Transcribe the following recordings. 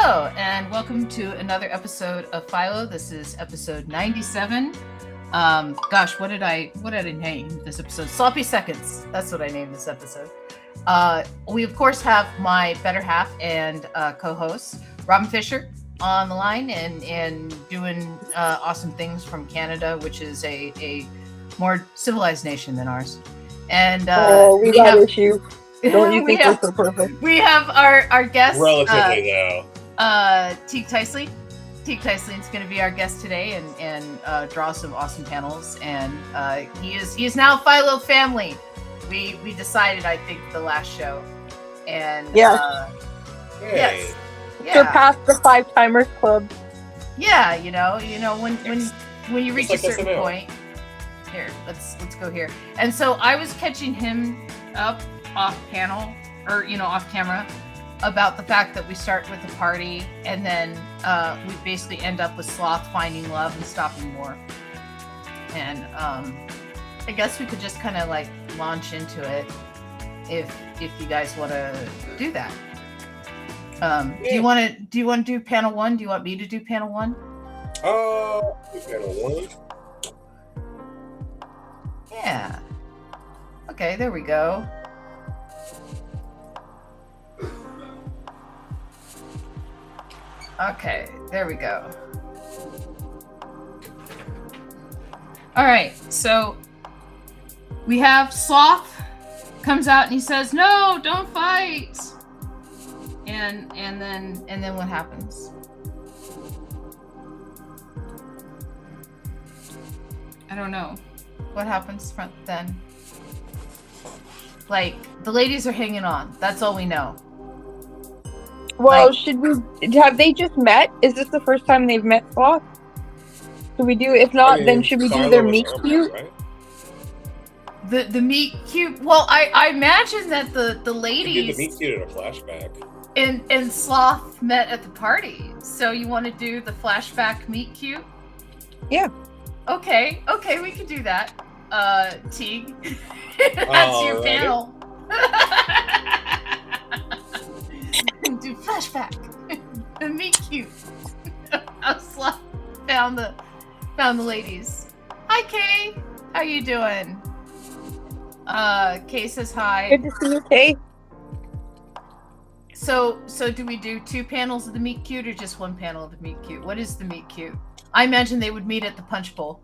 Hello, and welcome to another episode of Philo. This is episode 97. Gosh, what did I name this episode? Sloppy Seconds. That's what I named this episode. We of course have my better half and co-host Robin Fisher on the line and doing awesome things from Canada, which is a more civilized nation than ours. And we got issues. Don't you think we're so perfect? We have our guest, relatively though. Teague Teisley. Teague Teisley is going to be our guest today and draw some awesome panels. And he is now Philo family. We decided, I think, the last show. And yes, yes, surpassed the 5-timers club. Yeah, you know when you reach a certain point. Here, let's go here. And so I was catching him up off panel or off camera about the fact that we start with a party and then we basically end up with Sloth finding love and stopping war. And I guess we could just kind of like launch into it if you guys want to do that. Do you want to do panel 1? Do you want me to do panel 1? Panel 1. Yeah. Okay, there we go. Okay, there we go. All right, so we have Sloth comes out and he says, "No, don't fight." And then what happens? I don't know. What happens then? Like, the ladies are hanging on. That's all we know. Well, have they just met? Is this the first time they've met Sloth? Should we do, if not, then should we do their meet cute? Right? The meet cute, well, I imagine that the ladies... The meet cute in a flashback. And Sloth met at the party. So you want to do the flashback meet cute? Yeah. Okay, we can do that. Teague. That's your panel. Do flashback. Meet cute. How Sloth found the ladies. Hi, Kay. How you doing? Kay says hi. Good to see you, Kay. So do we do 2 panels of the meet cute or just 1 panel of the meet cute? What is the meet cute? I imagine they would meet at the punch bowl.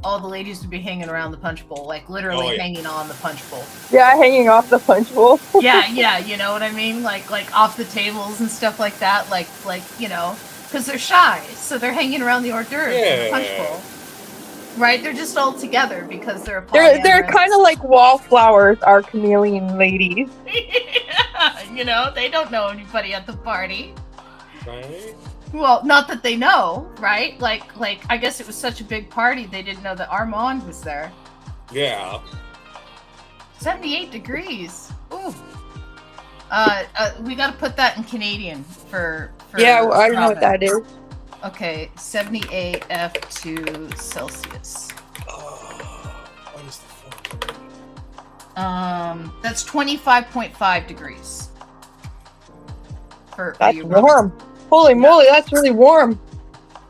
All the ladies would be hanging around the punch bowl, like literally hanging on the punch bowl. Yeah, hanging off the punch bowl. yeah, you know what I mean? Like off the tables and stuff like that. Like because they're shy, so they're hanging around the hors d'oeuvres in the punch bowl. Right? They're just all together because they're they're kind of like wallflowers, our chameleon ladies. Yeah, they don't know anybody at the party. Right? Well, not that they know, right? Like I guess it was such a big party they didn't know that Armand was there. Yeah. 78 degrees. Ooh. We got to put that in Canadian for yeah, I don't know what that is. Okay, 78 F2 Celsius. What is the formula? That's 25.5 degrees. That's warm. Holy moly, that's really warm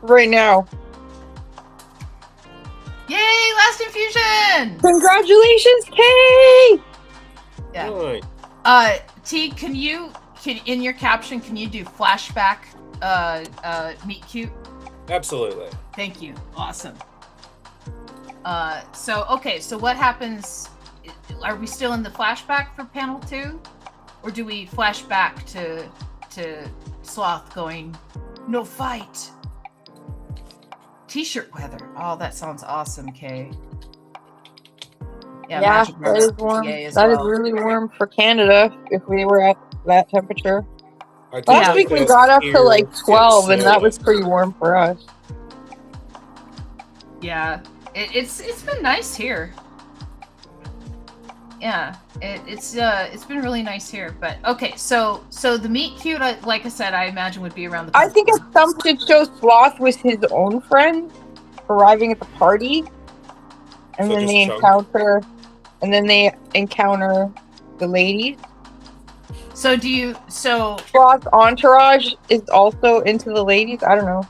right now. Yay, last infusion! Congratulations, Kay! Yeah. Right. T, can in your caption, can you do flashback meet cute? Absolutely. Thank you. Awesome. So what happens? Are we still in the flashback for panel 2? Or do we flash back to Sloth going, "No fight"? T-shirt weather. Oh, that sounds awesome, Kay. Yeah, that is warm. That is really warm for Canada if we were at that temperature. Last week we got up to like 12 and that was pretty warm for us. Yeah, it's been nice here. Yeah, it's been really nice here. But okay, so the meet cute, like I said, I imagine would be around the. I think at some point show Sloth was his own friend arriving at the party, and then they encounter the ladies. So do you? So Sloth's entourage is also into the ladies. I don't know.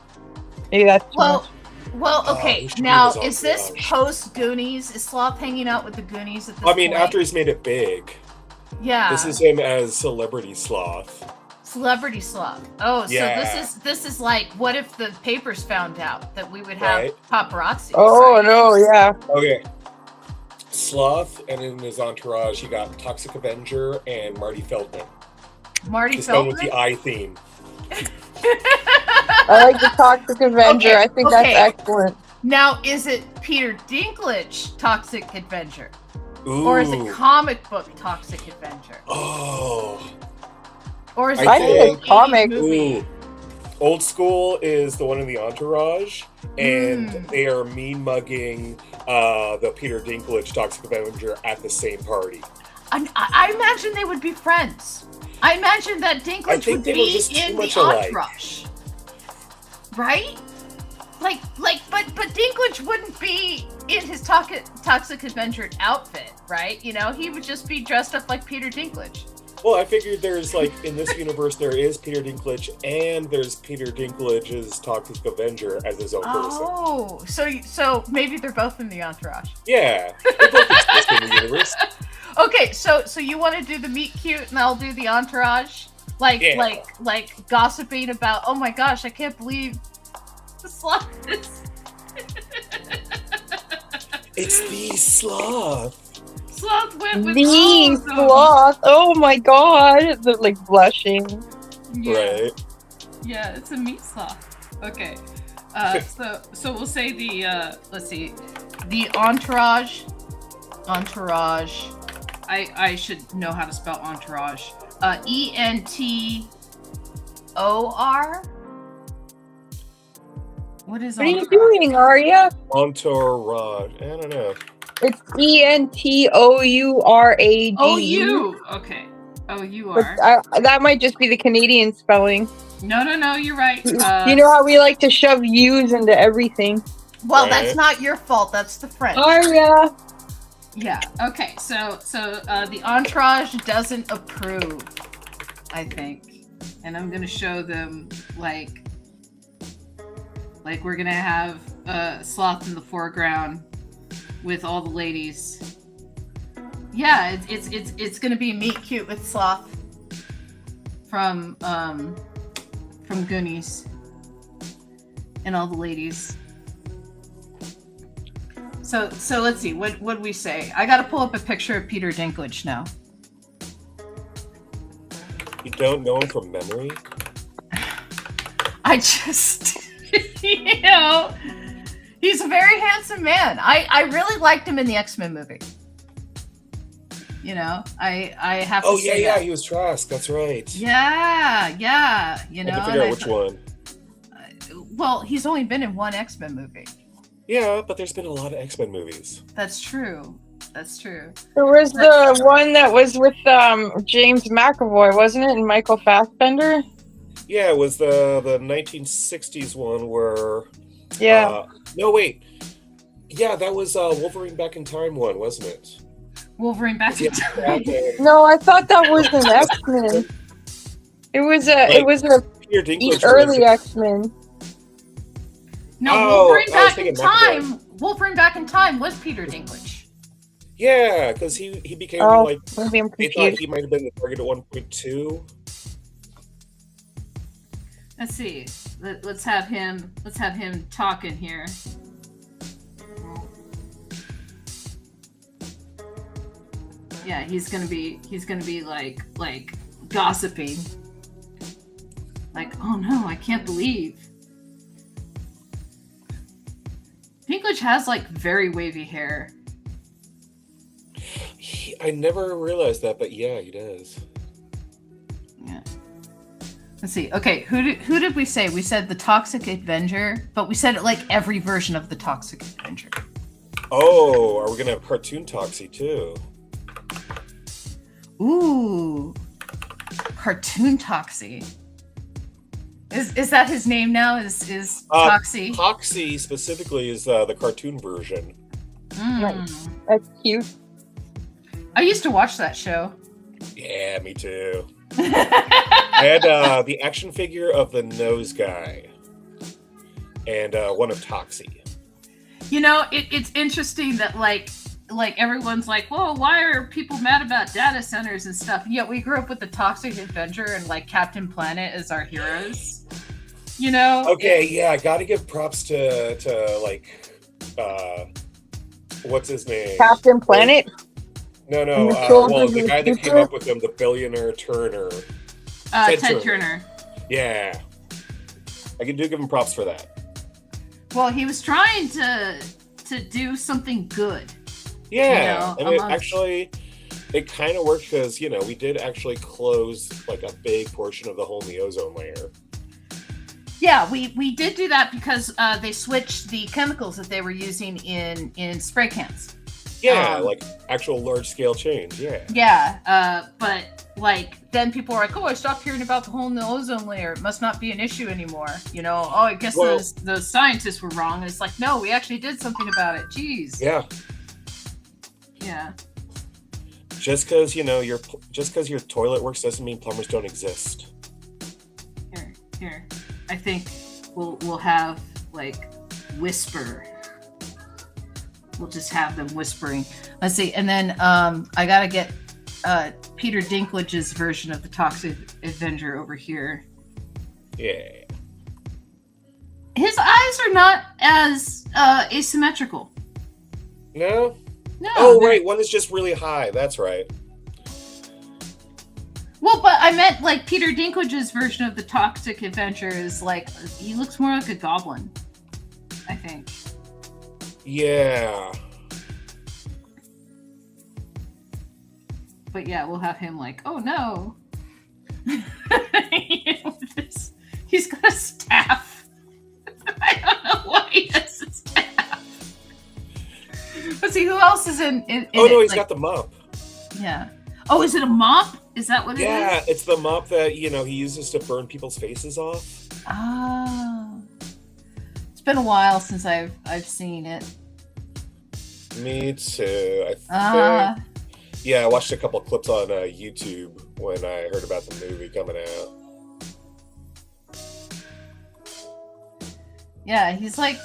Maybe that's too much. Well, okay. Now, is this post Goonies? Is Sloth hanging out with the Goonies at this point? After he's made it big. Yeah. This is him as Celebrity Sloth. Celebrity Sloth. Oh, yeah. So this is like, what if the papers found out that we would have paparazzi? Oh, no, yeah. Okay. Sloth, and in his entourage, he got Toxic Avenger and Marty Feldman. Marty Feldman? With the eye theme. I like the Toxic Avenger. Okay, I think that's excellent. Now, is it Peter Dinklage Toxic Avenger? Ooh. Or is it comic book Toxic Avenger? Oh. Or is I think it's comic movie? Old School is the one in the entourage, and they are mean mugging the Peter Dinklage Toxic Avenger at the same party. I imagine they would be friends. I imagine that Dinklage would be in the entourage, right? But Dinklage wouldn't be in his Toxic Avenger outfit, right? You know, he would just be dressed up like Peter Dinklage. Well, I figured there's in this universe there is Peter Dinklage and there's Peter Dinklage's Toxic Avenger as his own person. Oh, so maybe they're both in the entourage. Yeah, they're both exist in the universe. Okay, so you want to do the meet cute and I'll do the entourage? Like gossiping about, oh my gosh, I can't believe the Sloth is... It's the Sloth. Sloth went with the Sloth. Oh my god. They're like blushing. Yeah. Right. Yeah, it's a meat sloth. Okay. So we'll say the let's see. The entourage. I should know how to spell entourage. ENTOR. What is What are you doing, Arya? Entourage. I don't know. It's ENTOURAGE. OU. Okay. OUR. That might just be the Canadian spelling. No, you're right. You know how we like to shove U's into everything. Well, that's not your fault. That's the French. Arya. Yeah. Okay. So the entourage doesn't approve, I think, and I'm gonna show them like we're gonna have Sloth in the foreground with all the ladies. Yeah, it's gonna be meet cute with Sloth from Goonies and all the ladies. So let's see, what do we say? I gotta pull up a picture of Peter Dinklage now. You don't know him from memory? I just, you know, he's a very handsome man. I really liked him in the X-Men movie. You know, I have to say yeah, he was Trask. That's right. Yeah. You know, I can figure out which one. Well, he's only been in one X-Men movie. Yeah, but there's been a lot of X-Men movies. That's true. There was the one that was with James McAvoy, wasn't it? And Michael Fassbender? Yeah, it was the 1960s one where... Yeah. No, wait. Yeah, that was Wolverine Back in Time one, wasn't it? Wolverine Back in Time? No, I thought that was an X-Men. It was a early X-Men. No, Wolverine Back in Time. Wolverine Back in Time was Peter Dinklage. Yeah, because he became maybe I'm they thought he might have been the target at 1.2. Let's see. Let's have him talking here. Yeah, he's gonna be like gossiping. Like, oh no, I can't believe. Dinklage has like very wavy hair. I never realized that, but yeah, he does. Yeah. Let's see. Okay, who did we say? We said the Toxic Avenger, but we said it like every version of the Toxic Avenger. Oh, are we gonna have Cartoon Toxie too? Ooh, Cartoon Toxie. Is that his name now? Is Toxie? Toxie specifically is the cartoon version. That's cute. I used to watch that show. Yeah, me too. I had the action figure of the nose guy and one of Toxie. You know, it's interesting that like everyone's like, whoa, why are people mad about data centers and stuff? Yet we grew up with the Toxic Avenger and like Captain Planet as our heroes. You know? Okay, yeah, I gotta give props to like what's his name? Captain Planet? No, well, the guy that came up with him, the billionaire Turner. Ted Turner. Yeah. I do give him props for that. Well, he was trying to do something good. Yeah, you know, and it kind of worked because, you know, we did actually close like a big portion of the hole in the ozone layer. Yeah, we did do that because they switched the chemicals that they were using in spray cans. Yeah, like actual large scale change. Yeah. Yeah, but like then people were like, "Oh, I stopped hearing about the hole in the ozone layer. It must not be an issue anymore." You know, oh, I guess those scientists were wrong. And it's like, no, we actually did something about it. Jeez. Yeah. Yeah. Just because your toilet works doesn't mean plumbers don't exist. Here. I think we'll have like whisper. We'll just have them whispering. Let's see, and then I gotta get Peter Dinklage's version of the Toxic Avenger over here. Yeah. His eyes are not as asymmetrical. No. No. Oh wait, one is just really high. That's right. Well, but I meant like Peter Dinklage's version of the Toxic Avenger is like he looks more like a goblin, I think. Yeah. But yeah, we'll have him like, oh no. He's got a staff. I don't know why he has a staff. Let's see, who else is in oh no, he's got the mop. Yeah. Oh, is it a mop? Is that what it is? Yeah, it's the mop that, he uses to burn people's faces off. Ah. It's been a while since I've seen it. Me too. I think. Yeah, I watched a couple clips on YouTube when I heard about the movie coming out. Yeah, he's like,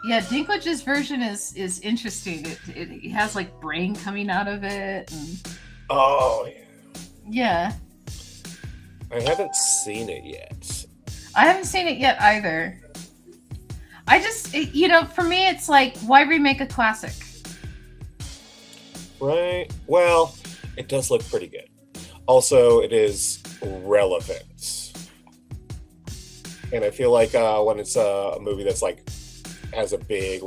Dinklage's version is interesting. It has like brain coming out of it. And... Oh yeah. Yeah. I haven't seen it yet. I haven't seen it yet either. I just, for me, it's like, why remake a classic? Right. Well, it does look pretty good. Also, it is relevant. And I feel like when it's a movie that's like has a big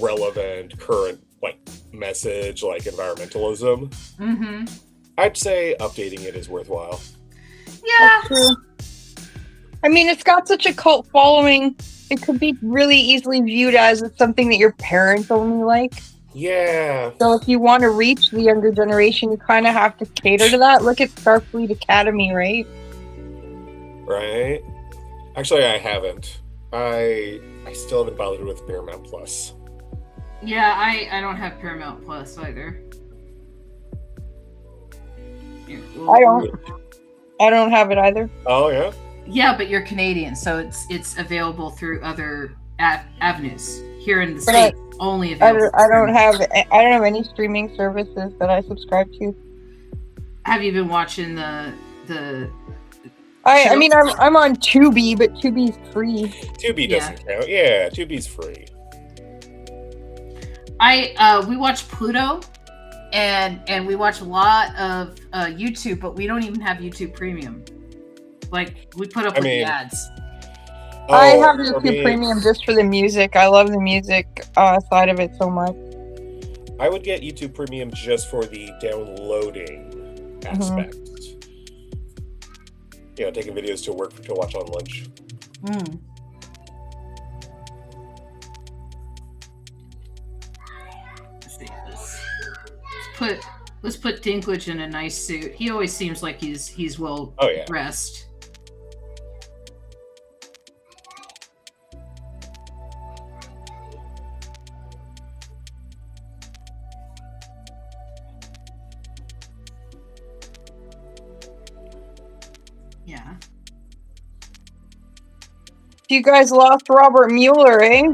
relevant current message like environmentalism, I'd say updating it is worthwhile. Yeah. I mean, it's got such a cult following. It could be really easily viewed as something that your parents only like. Yeah. So if you want to reach the younger generation, you kind of have to cater to that. Look at Starfleet Academy, right? Right. Actually, I haven't. I still haven't bothered with Paramount Plus. Yeah, I don't have Paramount Plus either. I don't have it either. Oh yeah. Yeah, but you're Canadian, so it's available through other avenues. Here in the States, only available. I don't have any streaming services that I subscribe to. Have you been watching the? I mean, I'm on Tubi, but Tubi's free. Tubi doesn't count. Yeah, Tubi's free. We watch Pluto, and we watch a lot of YouTube, but we don't even have YouTube Premium. Like we put up with the ads. I have YouTube Premium just for the music. I love the music side of it so much. I would get YouTube Premium just for the downloading aspect. Taking videos to work to watch on lunch. Let's see this. Let's put Dinklage in a nice suit. He always seems like he's well dressed. Yeah. You guys lost Robert Mueller, eh?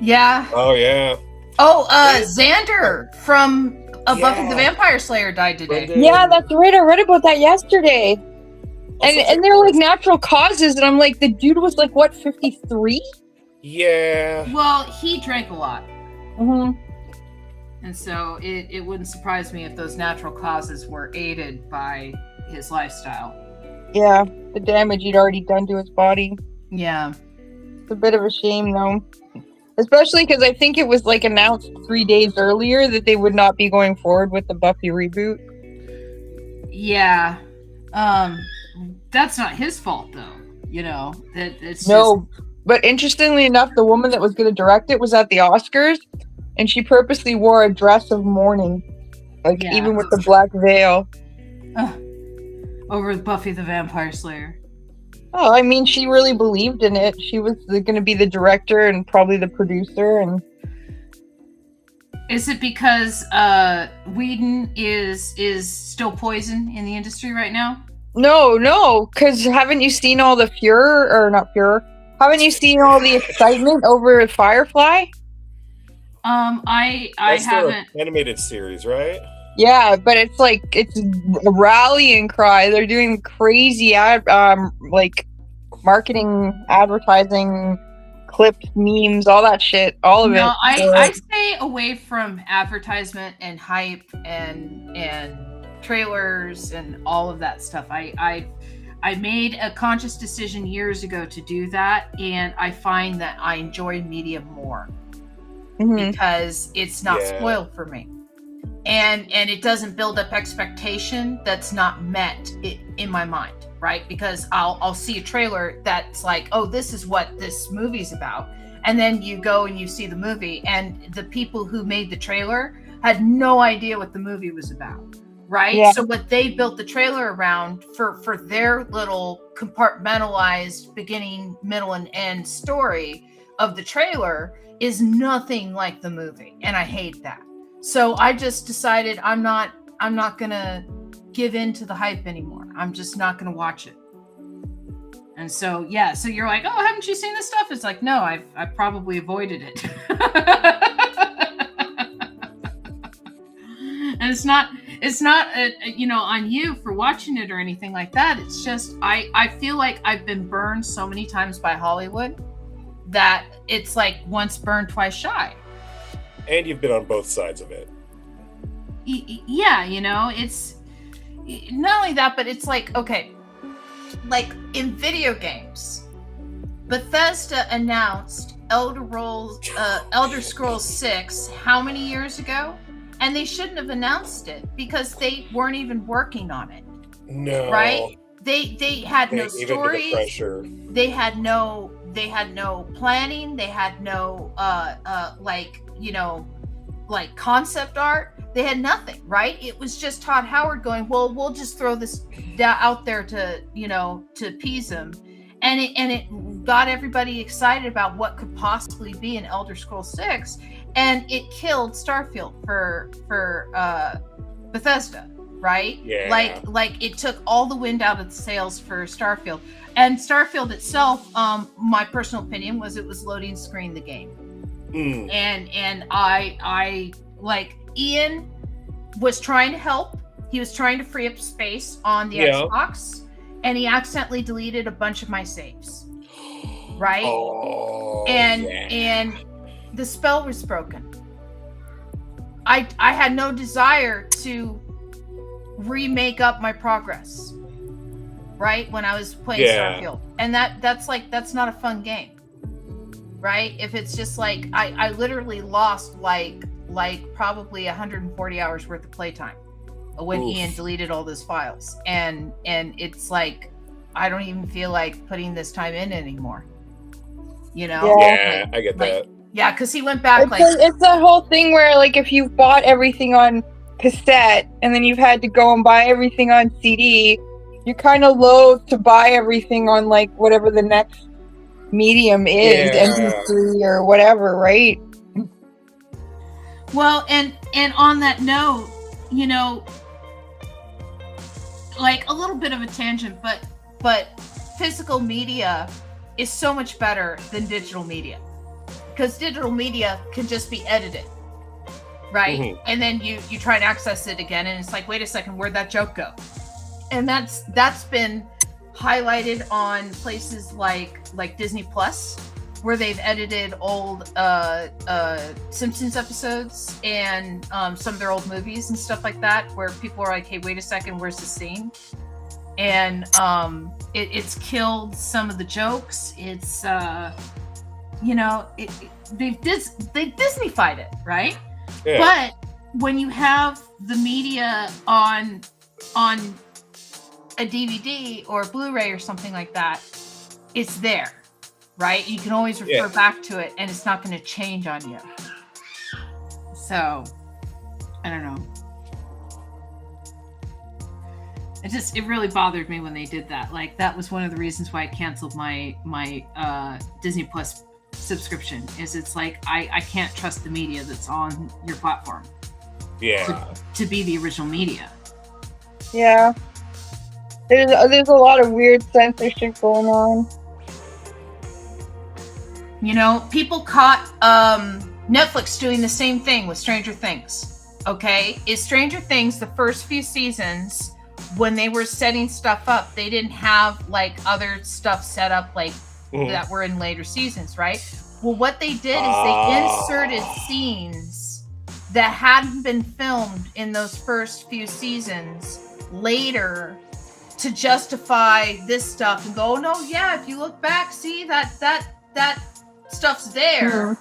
Yeah. Oh yeah. Oh, Xander from Buffy the Vampire Slayer died today. Brendan. Yeah, that's right. I read about that yesterday. And they're like natural causes, and I'm like, the dude was like, what, 53? Yeah. Well, he drank a lot. Mm-hmm. And so it wouldn't surprise me if those natural causes were aided by his lifestyle. Yeah, the damage he'd already done to his body. Yeah. It's a bit of a shame, though. Especially because I think it was like announced 3 days earlier that they would not be going forward with the Buffy reboot. Yeah. That's not his fault, though. You know, it's no. But interestingly enough, the woman that was going to direct it was at the Oscars, and she purposely wore a dress of mourning, like even with the black veil. Over Buffy the Vampire Slayer. Oh, I mean, she really believed in it. She was going to be the director and probably the producer. And is it because Whedon is still poison in the industry right now? No, because haven't you seen all the furor, or not furor? Haven't you seen all the excitement over Firefly? I haven't. Animated series, right? Yeah, but it's a rallying cry. They're doing crazy like marketing, advertising, clips, memes, all that shit, all of it. No, I stay away from advertisement and hype and trailers and all of that stuff. I made a conscious decision years ago to do that, and I find that I enjoy media more because it's not spoiled for me. And it doesn't build up expectation that's not met in my mind, right? Because I'll see a trailer that's like, oh, this is what this movie's about. And then you go and you see the movie, and the people who made the trailer had no idea what the movie was about, right? Yeah. So what they built the trailer around for their little compartmentalized beginning, middle, and end story of the trailer is nothing like the movie. And I hate that. So I just decided I'm not gonna give in to the hype anymore. I'm just not gonna watch it. And so so you're like, oh, haven't you seen this stuff? It's like, no, I've probably avoided it. And it's not on you for watching it or anything like that. It's just I feel like I've been burned so many times by Hollywood that it's like once burned, twice shy. And you've been on both sides of it. Yeah, it's not only that, but it's like, okay, like in video games, Bethesda announced Elder Scrolls 6 how many years ago? And they shouldn't have announced it because they weren't even working on it. No. Right? They had no stories. They had no planning. They had no like concept art. They had nothing, right? It was just Todd Howard going, well, we'll just throw this out there to appease them. And it got everybody excited about what could possibly be an Elder Scrolls 6, and it killed Starfield for Bethesda, right? Yeah. Like it took all the wind out of the sails for Starfield. And Starfield itself, my personal opinion was it was loading screen the game. And I like Ian was trying to help. He was trying to free up space on the Xbox, and he accidentally deleted a bunch of my saves. Right? Oh, and the spell was broken. I had no desire to remake up my progress. Right? When I was playing Starfield. And that's not a fun game. Right? If it's just like I literally lost like probably 140 hours worth of playtime when Ian deleted all those files, and it's like I don't even feel like putting this time in anymore. Yeah, I get that. Yeah, because he went back it's that whole thing where like if you've bought everything on cassette and then you've had to go and buy everything on CD, you're kind of loath to buy everything on like whatever the next medium is, MP3 or whatever, right? Well, and on that note, like a little bit of a tangent, but physical media is so much better than digital media, because digital media can just be edited, right? Mm-hmm. And then you try and access it again, and it's like, wait a second, where'd that joke go? And that's been highlighted on places like Disney Plus, where they've edited old Simpsons episodes and some of their old movies and stuff like that, where people are like, hey, wait a second, where's the scene? And it's killed some of the jokes. It's they Disneyfied it, right? Yeah. But when you have the media on a DVD or a Blu-ray or something like that, it's there, right? You can always refer back to it, and it's not going to change on you. So, I don't know. It really bothered me when they did that. Like, that was one of the reasons why I canceled my Disney Plus subscription. Is it's like I can't trust the media that's on your platform. Yeah. To be the original media. Yeah. There's a lot of weird censorship going on. You know, people caught Netflix doing the same thing with Stranger Things. Okay? Is Stranger Things, the first few seasons, when they were setting stuff up, they didn't have like other stuff set up like that were in later seasons, right? Well, what they did is they inserted scenes that hadn't been filmed in those first few seasons later to justify this stuff and go, oh, no, yeah, if you look back, see that stuff's there,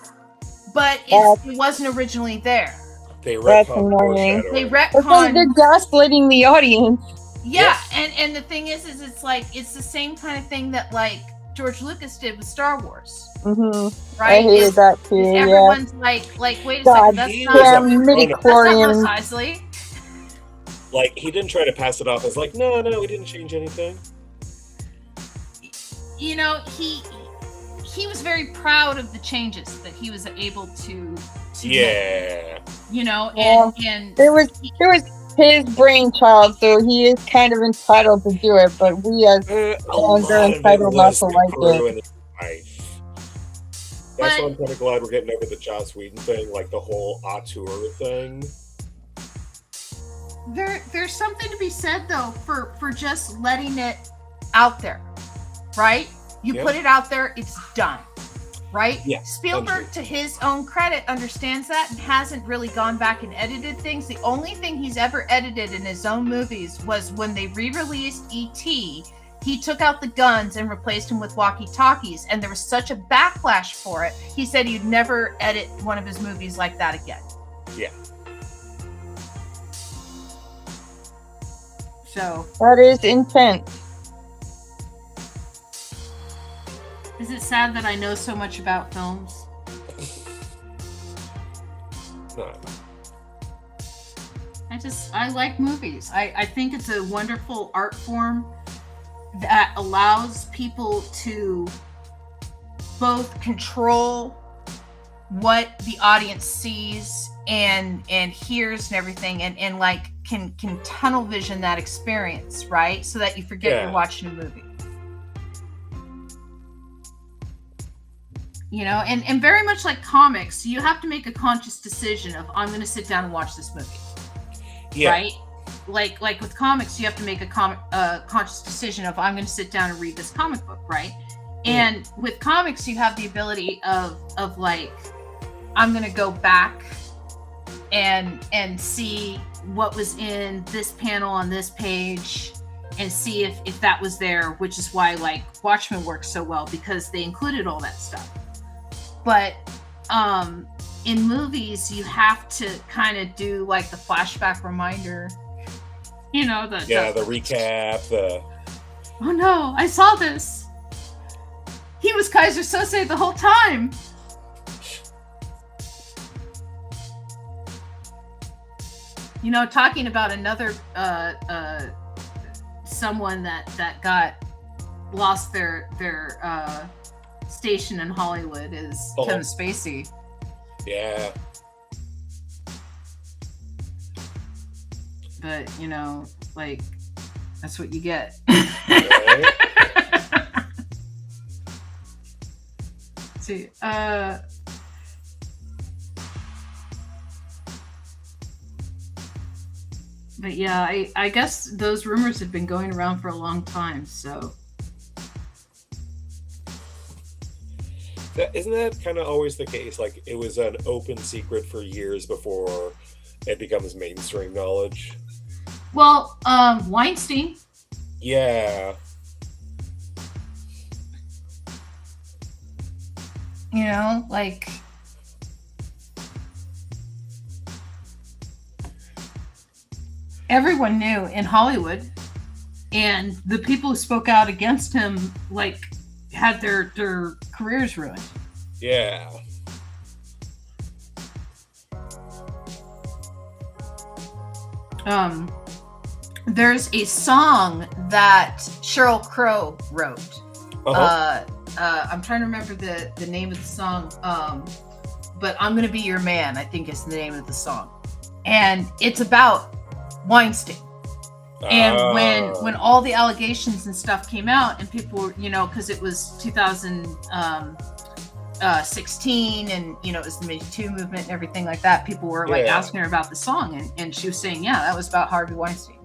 but it wasn't originally there. They retconned. It's like they're gaslighting the audience. Yeah, yes. And the thing is it's like, it's the same kind of thing that like George Lucas did with Star Wars. Mm-hmm. Right? I hated that too. Everyone's like, wait a second, that's not precisely. Like, he didn't try to pass it off as like, no, we didn't change anything. You know, he was very proud of the changes that he was able to make, you know, and there was his brainchild, so he is kind of entitled to do it, but we as fans are entitled not to like it. That's why I'm kind of glad we're getting over the Joss Whedon thing, like the whole auteur thing. There's something to be said though for just letting it out there, right? You put it out there, it's done, right? Yeah. Spielberg, to his own credit, understands that and hasn't really gone back and edited things. The only thing he's ever edited in his own movies was when they re-released E.T., he took out the guns and replaced them with walkie-talkies, and there was such a backlash for it, he said he'd never edit one of his movies like that again. Yeah. So that is intense. Is it sad that I know so much about films? No. I like movies. I think it's a wonderful art form that allows people to both control what the audience sees and hears and everything, and like can tunnel vision that experience, right? So that you forget you're watching a movie. You know, and very much like comics, you have to make a conscious decision of, I'm going to sit down and watch this movie. Yeah. Right? Like with comics, you have to make a conscious decision of, I'm going to sit down and read this comic book, right? And with comics, you have the ability of like, I'm going to go back and see what was in this panel on this page and see if that was there, which is why like Watchmen works so well, because they included all that stuff. But in movies, you have to kind of do like the flashback reminder, you know, the recap, oh no, I saw this. He was Kaiser Sose the whole time. You know, talking about another someone that lost their station in Hollywood is Kevin Spacey. Yeah. But, you know, like, That's what you get. Right? See, but yeah, I guess those rumors had been going around for a long time, so. Isn't that kind of always the case? Like, it was an open secret for years before it becomes mainstream knowledge. Well, Weinstein. Yeah. You know, like. Everyone knew in Hollywood, and the people who spoke out against him, like, had their careers ruined. Yeah. There's a song that Sheryl Crow wrote. I'm trying to remember the name of the song, but I'm Gonna Be Your Man, I think is the name of the song. And it's about Weinstein. And when all the allegations and stuff came out, and people were, you know, because it was 2016, and you know, it was the Me Too movement and everything like that, people were like asking her about the song, and she was saying, yeah, that was about Harvey Weinstein.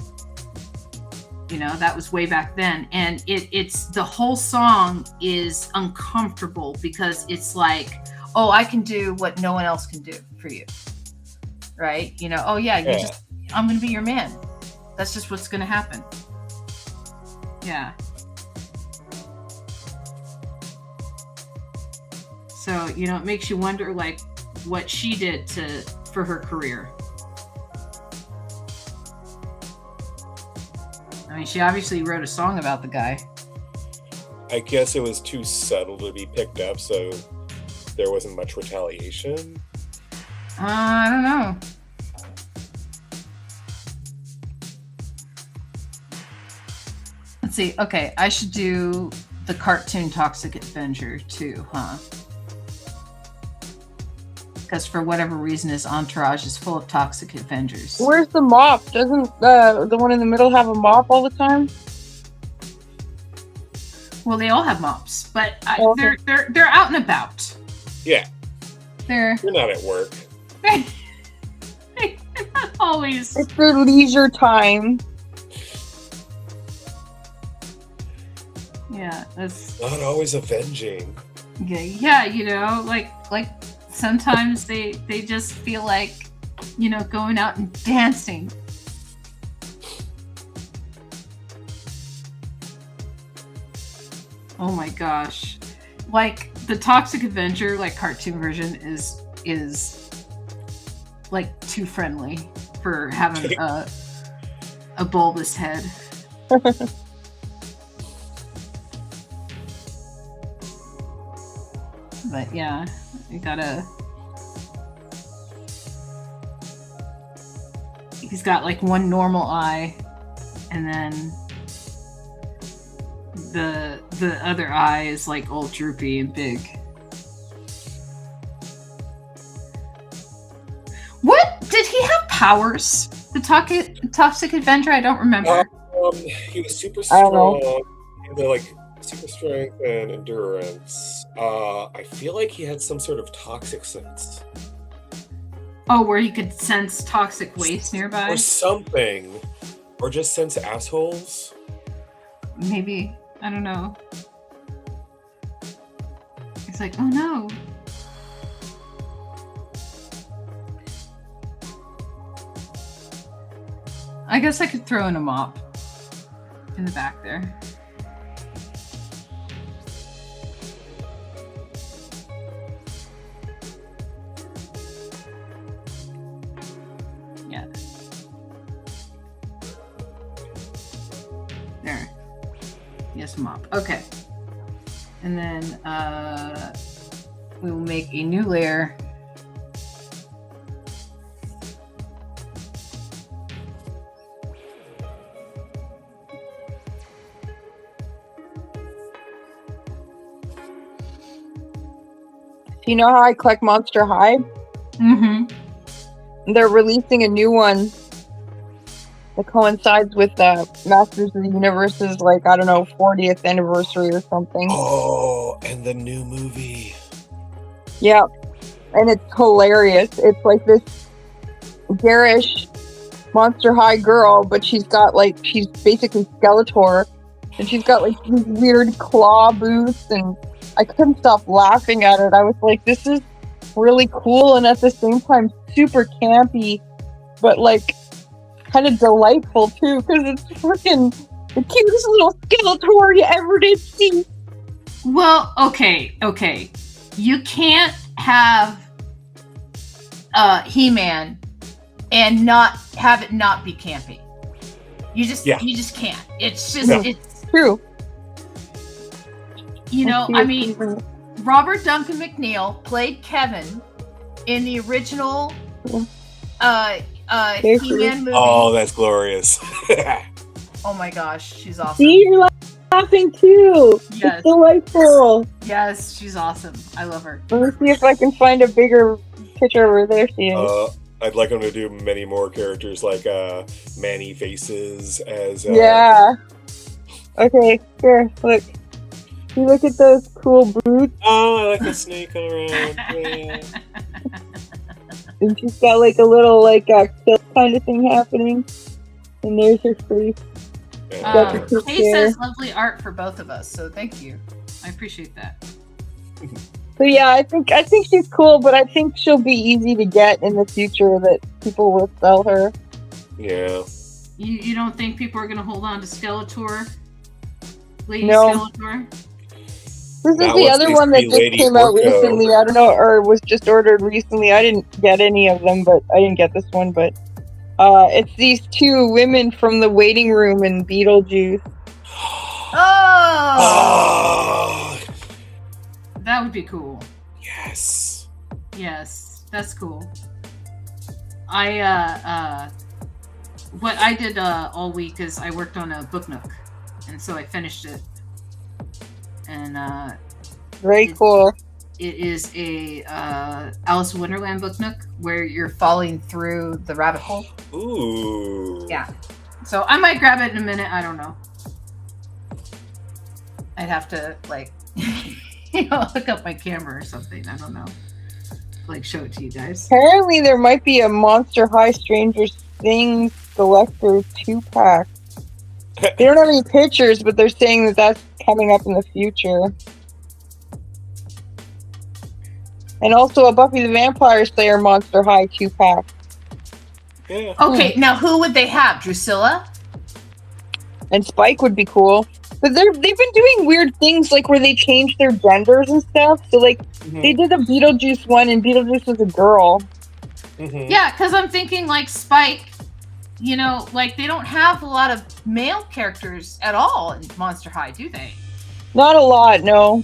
You know, that was way back then. And it's the whole song is uncomfortable because it's like, oh, I can do what no one else can do for you. Right? You know, oh yeah, I'm gonna be your man. That's just what's gonna happen. Yeah. So, you know, it makes you wonder, like, what she did for her career. I mean, she obviously wrote a song about the guy. I guess it was too subtle to be picked up, so there wasn't much retaliation. I don't know. Let's see. Okay, I should do the cartoon Toxic Avenger too, huh? Because for whatever reason, his entourage is full of Toxic Avengers. Where's the mop? Doesn't the one in the middle have a mop all the time? Well, they all have mops, but they're out and about. Yeah. They're not at work. They're not always. It's their leisure time. Yeah, that's not always avenging. Yeah, you know, like sometimes they just feel like, you know, going out and dancing. Oh my gosh. Like the Toxic Avenger, like cartoon version is like too friendly for having a bulbous head. But yeah, you gotta. He's got like one normal eye, and then the other eye is like all droopy and big. What did he have powers? The Toxic Avenger? I don't remember. He was super strong. They're like super strength and endurance. I feel like he had some sort of toxic sense. Oh, where he could sense toxic waste nearby? Or something. Or just sense assholes. Maybe. I don't know. It's like, oh no. I guess I could throw in a mop in the back there. Yeah. There. Yes, mop. Okay. And then we will make a new layer. Do you know how I collect Monster High? Mm-hmm. They're releasing a new one that coincides with Masters of the Universe's, like, I don't know, 40th anniversary or something. Oh, and the new movie. Yeah, and it's hilarious. It's like this garish Monster High girl, but she's basically Skeletor, and she's got like these weird claw boots, and I couldn't stop laughing at it. I was like, this is really cool, and at the same time super campy, but like kind of delightful too, because it's freaking the cutest little Skeletor you ever did see. Well, okay. You can't have He-Man and not have it not be campy. You just can't. It's just it's true. You know, I mean, Robert Duncan McNeil played Kevin in the original He-Man movie. Oh, that's glorious. Oh my gosh, she's awesome. See, you're laughing too. Yes. It's delightful. Yes, she's awesome. I love her. Let me see if I can find a bigger picture where there she is. I'd like them to do many more characters like Manny Faces as... Yeah. Okay, here, look. You look at those cool boots. Oh, I like the snake around. Yeah. And she's got like a little like kill kind of thing happening. And there's her face. Kay says lovely art for both of us, so thank you. I appreciate that. So yeah, I think she's cool, but I think she'll be easy to get in the future. That people will sell her. Yeah. You don't think people are gonna hold on to Skeletor? Lady No. Skeletor? This is the other one that just came out recently. I don't know, or was just ordered recently. I didn't get any of them, but I didn't get this one. But it's these two women from the waiting room in Beetlejuice. Oh! That would be cool. Yes. Yes, that's cool. What I did all week is I worked on a book nook, and so I finished it. And very cool. It is a Alice in Wonderland book nook where you're falling through the rabbit hole. Ooh. Yeah. So I might grab it in a minute. I don't know. I'd have to hook up my camera or something. I don't know. Show it to you guys. Apparently, there might be a Monster High Stranger Things Selector 2-pack. They don't have any pictures, but they're saying that that's coming up in the future. And also a Buffy the Vampire Slayer Monster High 2-pack. Yeah. Okay, now who would they have? Drusilla? And Spike would be cool. But they've been doing weird things where they change their genders and stuff. So they did the Beetlejuice one, and Beetlejuice was a girl. Mm-hmm. Yeah, because I'm thinking Spike. They don't have a lot of male characters at all in Monster High, do they? Not a lot, no.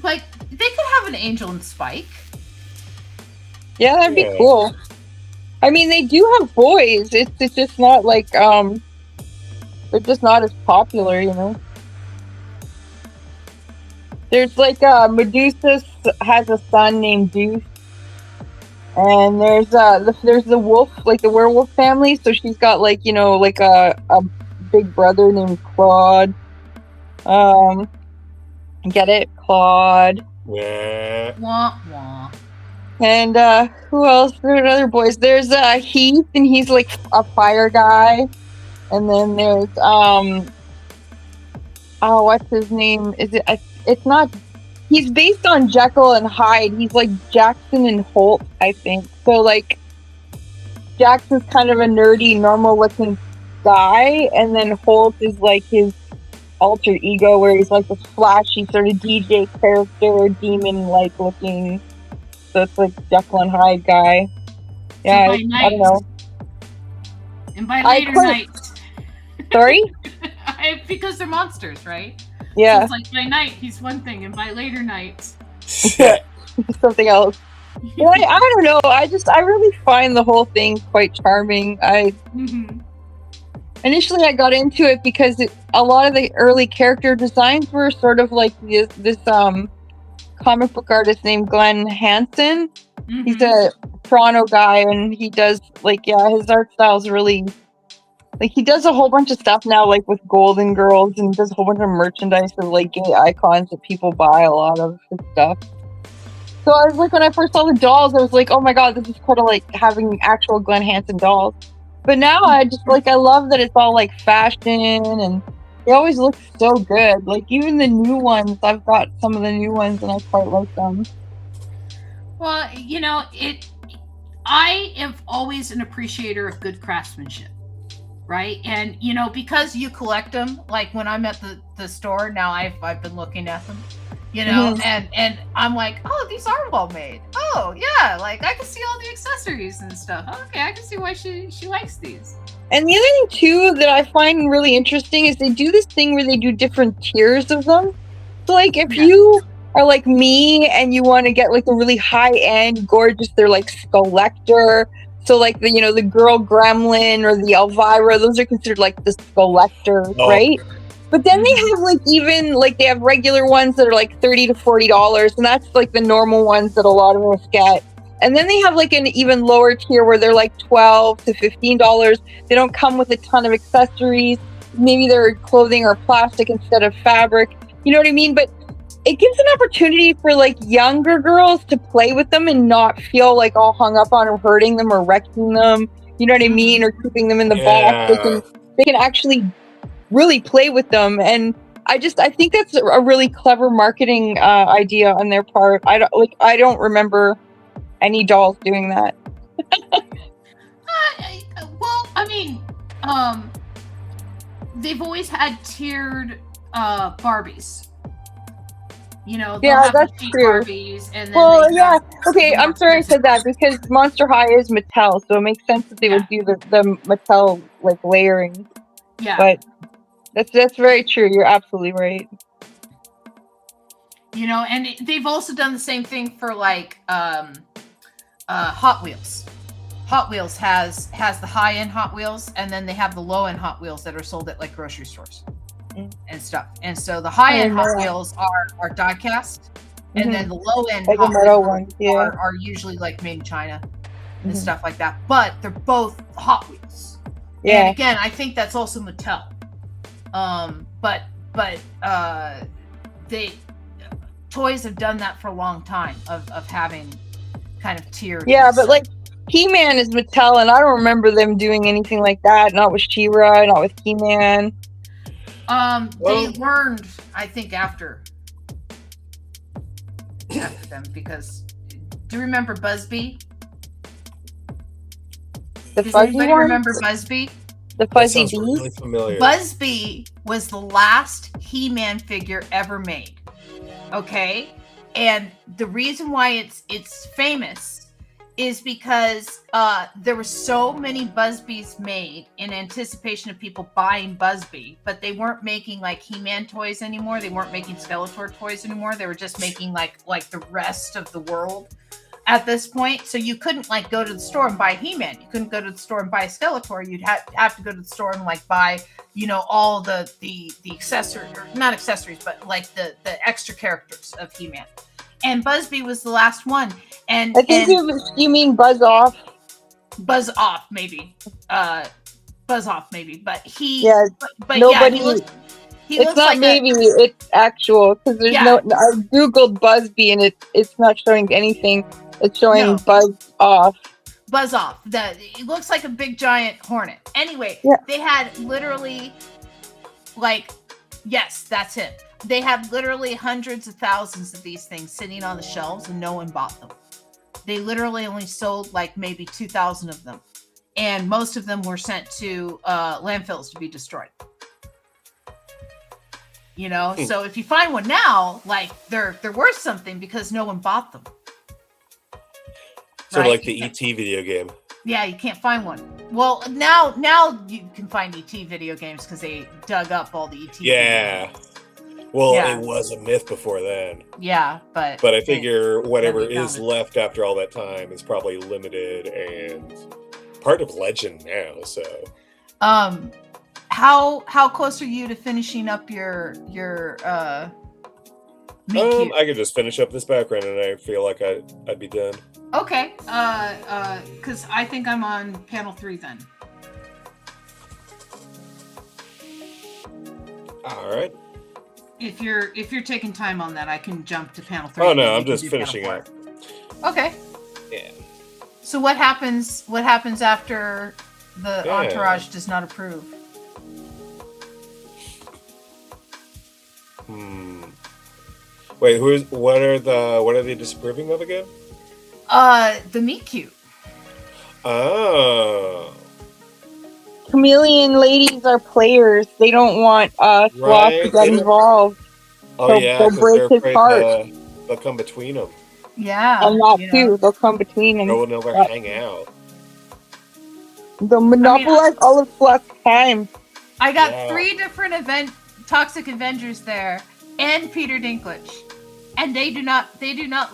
They could have an Angel and Spike. Yeah, that'd be cool. I mean, they do have boys. It's just not they're just not as popular, you know. There's Medusa has a son named Deuce. And there's the wolf, the werewolf family. So she's got a big brother named Claude. Get it, Claude. Yeah. Wah wah. And who else? There are other boys. There's Heath, and he's a fire guy. And then there's what's his name? It's not. He's based on Jekyll and Hyde. He's like Jackson and Holt, I think. So Jackson's kind of a nerdy, normal-looking guy, and then Holt is his alter ego, where he's this flashy sort of DJ character, demon-like looking. So it's Jekyll and Hyde guy. Yeah, I don't know. And by later night. Sorry? Because they're monsters, right? Yeah. So it's by night he's one thing, and by later night something else. Well, I don't know. I really find the whole thing quite charming. Initially I got into it because a lot of the early character designs were sort of this comic book artist named Glenn Hansen. He's a Toronto guy, and he does his art style is really he does a whole bunch of stuff now, like with Golden Girls, and does a whole bunch of merchandise of like gay icons that people buy a lot of his stuff. So I was like, when I first saw the dolls, I was like, oh my god, this is kind of like having actual Glenn Hansen dolls. But now I just I love that it's all like fashion, and they always look so good. Like even the new ones, I've got some of the new ones, and I quite like them. Well, I am always an appreciator of good craftsmanship, right? And because you collect them, like when I'm at the store now, I've been looking at them, and I'm like, oh, these are well made. Oh yeah, like I can see all the accessories and stuff. Okay, I can see why she likes these. And the other thing too that I find really interesting is they do this thing where they do different tiers of them. So like if you are like me and you want to get like a really high end, gorgeous, they're like Skelector. So like the girl gremlin or the Elvira, those are considered like the Skelector, right? But then they have like even like they have regular ones that are like $30 to $40, and that's like the normal ones that a lot of us get. And then they have like an even lower tier where they're like $12 to $15. They don't come with a ton of accessories. Maybe their clothing are plastic instead of fabric. You know what I mean? But it gives an opportunity for like younger girls to play with them and not feel like all hung up on or hurting them or wrecking them. You know what I mean? Or keeping them in the box. They can actually really play with them. And I think that's a really clever marketing idea on their part. I don't remember any dolls doing that. Well, I mean, they've always had tiered Barbies. Yeah, that's true. Barbies, and then okay, I'm sorry I said that because Monster High is Mattel, so it makes sense that they would do the Mattel like layering. Yeah. But that's very true. You're absolutely right. And they've also done the same thing for like Hot Wheels. Hot Wheels has the high-end Hot Wheels, and then they have the low-end Hot Wheels that are sold at like grocery stores and stuff. And so the high-end Hot Wheels are die-cast, and then the low-end like Hot Wheels are usually like made in China and stuff like that. But they're both Hot Wheels. Yeah. And again, I think that's also Mattel. But toys have done that for a long time of having kind of tiered. Yeah, but like He-Man is Mattel, and I don't remember them doing anything like that. Not with She-Ra, not with He-Man. They learned, I think, after them, because do you remember Busby? Does anybody remember Busby? The Fuzzy Bee? Really familiar. Busby was the last He-Man figure ever made. Okay? And the reason why it's famous is because there were so many Busbys made in anticipation of people buying Busby, but they weren't making like He-Man toys anymore. They weren't making Skeletor toys anymore. They were just making like the rest of the world at this point. So you couldn't like go to the store and buy He-Man. You couldn't go to the store and buy Skeletor. You'd have to go to the store and like buy, all the accessories, or not accessories, but like the extra characters of He-Man. And Busby was the last one. And I think you mean Buzz Off. Buzz Off, maybe. Buzz Off, maybe. But but nobody. Yeah, he it's looks not like maybe. It's actual, because there's no. I googled Busby and it's not showing anything. It's showing Buzz Off. Buzz Off. It looks like a big giant hornet. Anyway, they had literally yes, that's him. They had literally hundreds of thousands of these things sitting on the shelves, and no one bought them. They literally only sold like maybe 2,000 of them, and most of them were sent to landfills to be destroyed. So if you find one now, like they're worth something because no one bought them. Sort of like the ET video game. Yeah, you can't find one. Well, now you can find ET video games because they dug up all the ET. Yeah. Well, it was a myth before then. Yeah, but I figure whatever is left after all that time is probably limited and part of legend now. So, how close are you to finishing up your I could just finish up this background, and I feel like I'd be done. Okay. Because I think I'm on panel 3 then. All right. If you're taking time on that, I can jump to panel 3. Oh no, I'm just finishing up. Okay. Yeah. So what happens? What happens after the entourage does not approve? Wait, what are they disapproving of again? The meet cute. Oh. Chameleon ladies are players. They don't want Sloth to get involved. Oh yeah, they'll break his heart. They'll come between them. Yeah. And that too. They'll come between them. They'll never hang out. They'll monopolize all of Sloth's time. I got 3 different toxic Avengers there, and Peter Dinklage, and they do not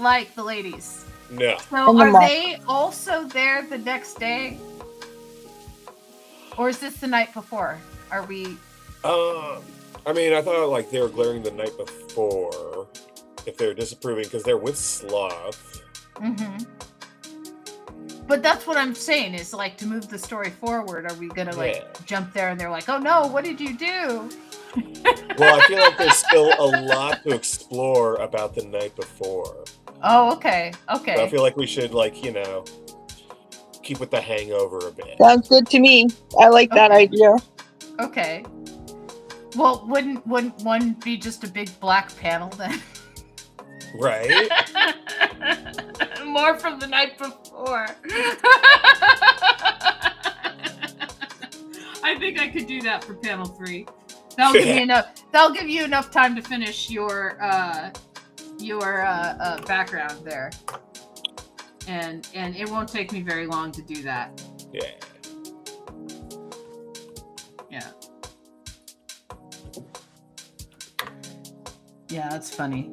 like the ladies. No. So are they also there the next day, or is this the night before? Are we? I mean, I thought like they were glaring the night before. If they're disapproving, because they're with Sloth. Mm-hmm. But that's what I'm saying is like to move the story forward. Are we gonna jump there and they're like, oh no, what did you do? Well, I feel like there's still a lot to explore about the night before. Oh, okay. Okay. So I feel like we should keep with the hangover a bit. Sounds good to me. I like that idea. Okay. Well, wouldn't one be just a big black panel then? Right? More from the night before. I think I could do that for panel 3. That'll give me enough. That'll give you enough time to finish your background there, and it won't take me very long to do that. Yeah. Yeah. Yeah, that's funny.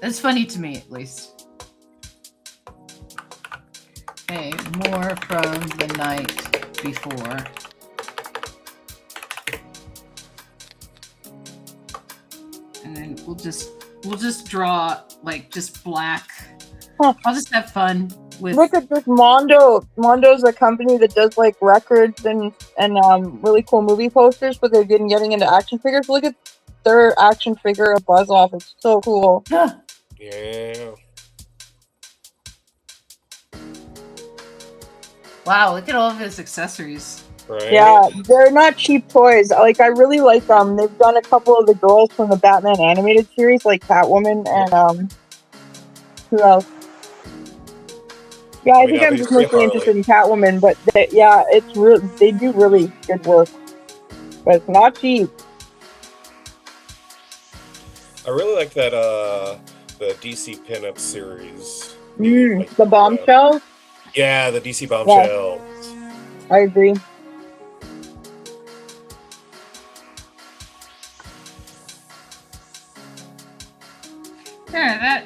It's funny to me, at least. Okay, more from the night before. And then we'll just draw like just black. Huh. I'll just have fun with. Look at this Mondo. Mondo's a company that does like records and really cool movie posters, but they've been getting into action figures. Look at their action figure of Buzz Off. It's so cool. Yeah. Wow, look at all of his accessories. Right. Yeah, they're not cheap toys. Like, I really like them. They've done a couple of the girls from the Batman animated series, like Catwoman and who else? Yeah, I think I'm just mostly interested in Catwoman, but they do really good work. But it's not cheap. I really like that the DC pinup series. The Bombshells? Yeah, the DC Bombshells. Yeah, I agree. Yeah,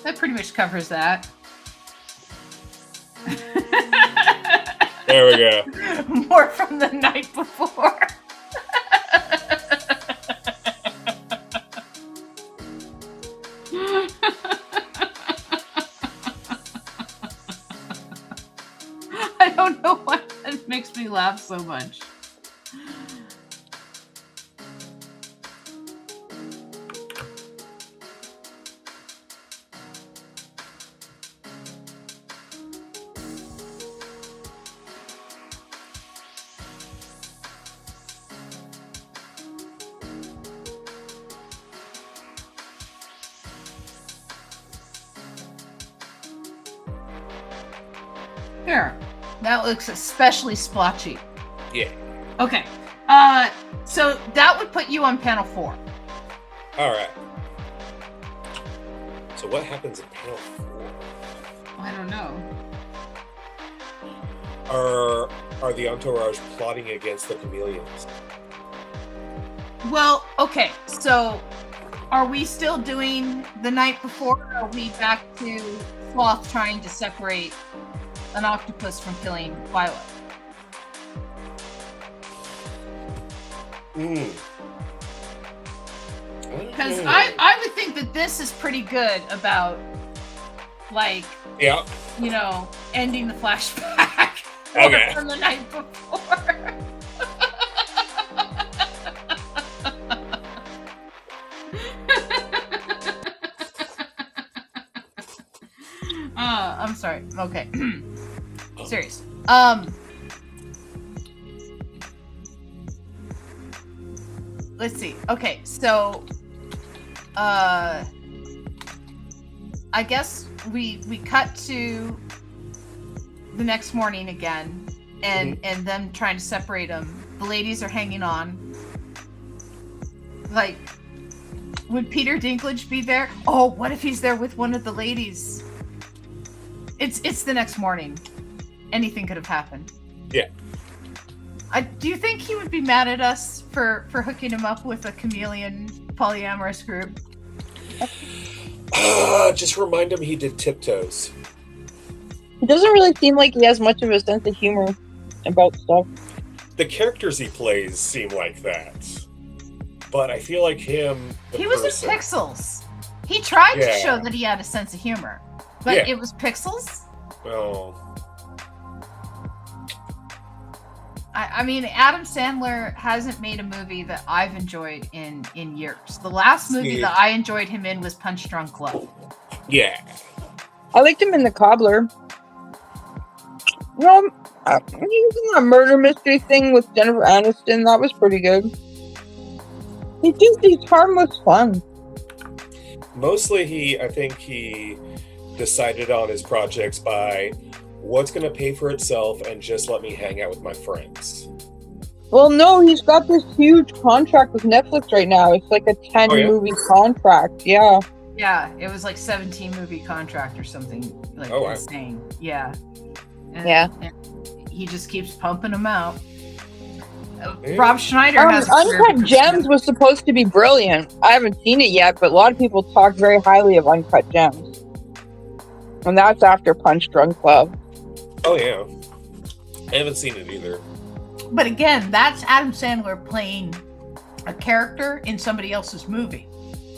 that pretty much covers that. There we go. More from the night before. I don't know why that makes me laugh so much. Here, that looks especially splotchy. Yeah. Okay. So that would put you on panel 4. All right. So what happens in panel 4? I don't know. Are the entourage plotting against the chameleons? Well, okay. So, are we still doing the night before? Or are we back to Sloth trying to separate an octopus from killing Philo? Because I would think that this is pretty good about, like... Yeah. ending the flashback Okay. from the night before. I'm sorry. Okay. Serious. Let's see. Okay, so I guess we cut to the next morning again, and them trying to separate them. The ladies are hanging on. Like, would Peter Dinklage be there? Oh, what if he's there with one of the ladies? It's the next morning. Anything could have happened. Yeah. Do you think he would be mad at us for hooking him up with a chameleon polyamorous group? Just remind him he did Tiptoes. It doesn't really seem like he has much of a sense of humor about stuff. The characters he plays seem like that. But I feel like him... He was in Pixels. He tried to show that he had a sense of humor. But it was Pixels? Well... I mean, Adam Sandler hasn't made a movie that I've enjoyed in years. The last movie that I enjoyed him in was Punch Drunk Love. Yeah. I liked him in The Cobbler. He was in that murder mystery thing with Jennifer Aniston. That was pretty good. His harmless fun. Mostly I think he decided on his projects by what's going to pay for itself and just let me hang out with my friends. Well, no, he's got this huge contract with Netflix right now. It's like a 10-movie contract. Yeah. Yeah, it was like 17-movie contract or something insane. Wow. Yeah. And he just keeps pumping them out. Rob Schneider has Uncut Gems was supposed to be brilliant. I haven't seen it yet, but a lot of people talk very highly of Uncut Gems. And that's after Punch Drunk Love. Oh, yeah. I haven't seen it either. But again, that's Adam Sandler playing a character in somebody else's movie.